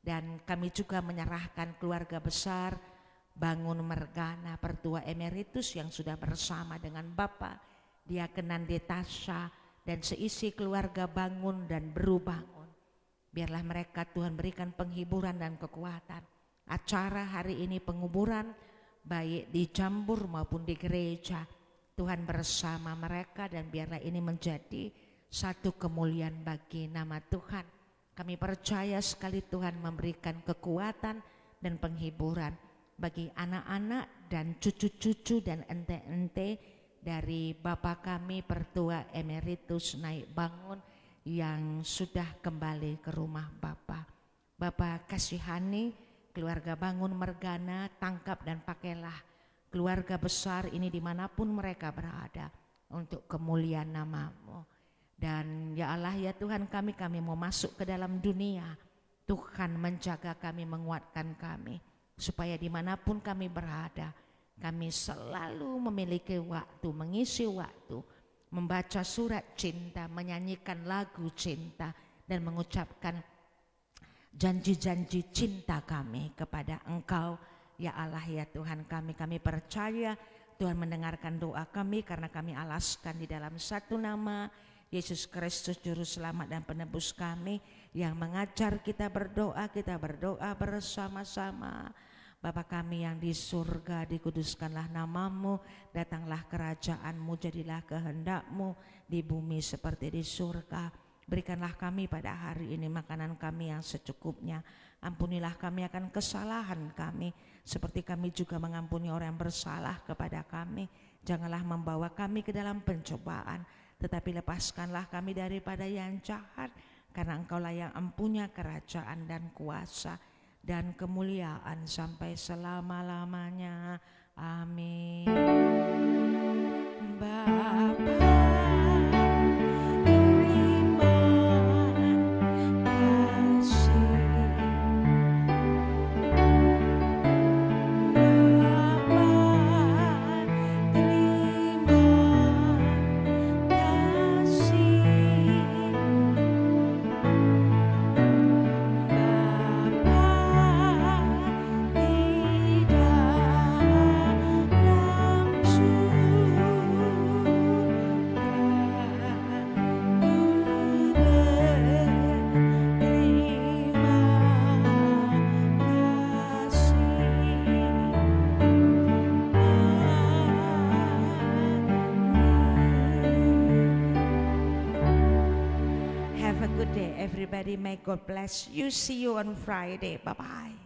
dan kami juga menyerahkan keluarga besar Bangun Mergana, Pertua Emeritus yang sudah bersama dengan Bapak Diaken Nandi Tasha dan seisi keluarga Bangun dan Beru Bangun. Biarlah mereka Tuhan berikan penghiburan dan kekuatan. Acara hari ini penguburan baik di Jambur maupun di gereja, Tuhan bersama mereka dan biarlah ini menjadi satu kemuliaan bagi nama Tuhan. Kami percaya sekali Tuhan memberikan kekuatan dan penghiburan bagi anak-anak dan cucu-cucu dan ente-ente dari Bapak kami Pertua Emeritus Naik Bangun yang sudah kembali ke rumah Bapak. Bapak kasihani keluarga Bangun Mergana, tangkap dan pakailah keluarga besar ini dimanapun mereka berada untuk kemuliaan nama-Mu. Dan ya Allah ya Tuhan kami mau masuk ke dalam dunia. Tuhan menjaga kami, menguatkan kami. Supaya dimanapun kami berada, kami selalu memiliki waktu, mengisi waktu. Membaca surat cinta, menyanyikan lagu cinta. Dan mengucapkan janji-janji cinta kami kepada Engkau. Ya Allah ya Tuhan kami percaya Tuhan mendengarkan doa kami karena kami alaskan di dalam satu nama Yesus Kristus Juru Selamat dan Penebus kami yang mengajar kita berdoa bersama-sama. Bapa kami yang di surga, dikuduskanlah nama-Mu, datanglah kerajaan-Mu, jadilah kehendak-Mu di bumi seperti di surga. Berikanlah kami pada hari ini makanan kami yang secukupnya. Ampunilah kami akan kesalahan kami, seperti kami juga mengampuni orang yang bersalah kepada kami. Janganlah membawa kami ke dalam pencobaan, tetapi lepaskanlah kami daripada yang jahat. Karena Engkaulah yang empunya kerajaan dan kuasa dan kemuliaan sampai selama-lamanya. Amin. Bapa everybody, may God bless you. See you on Friday. Bye-bye.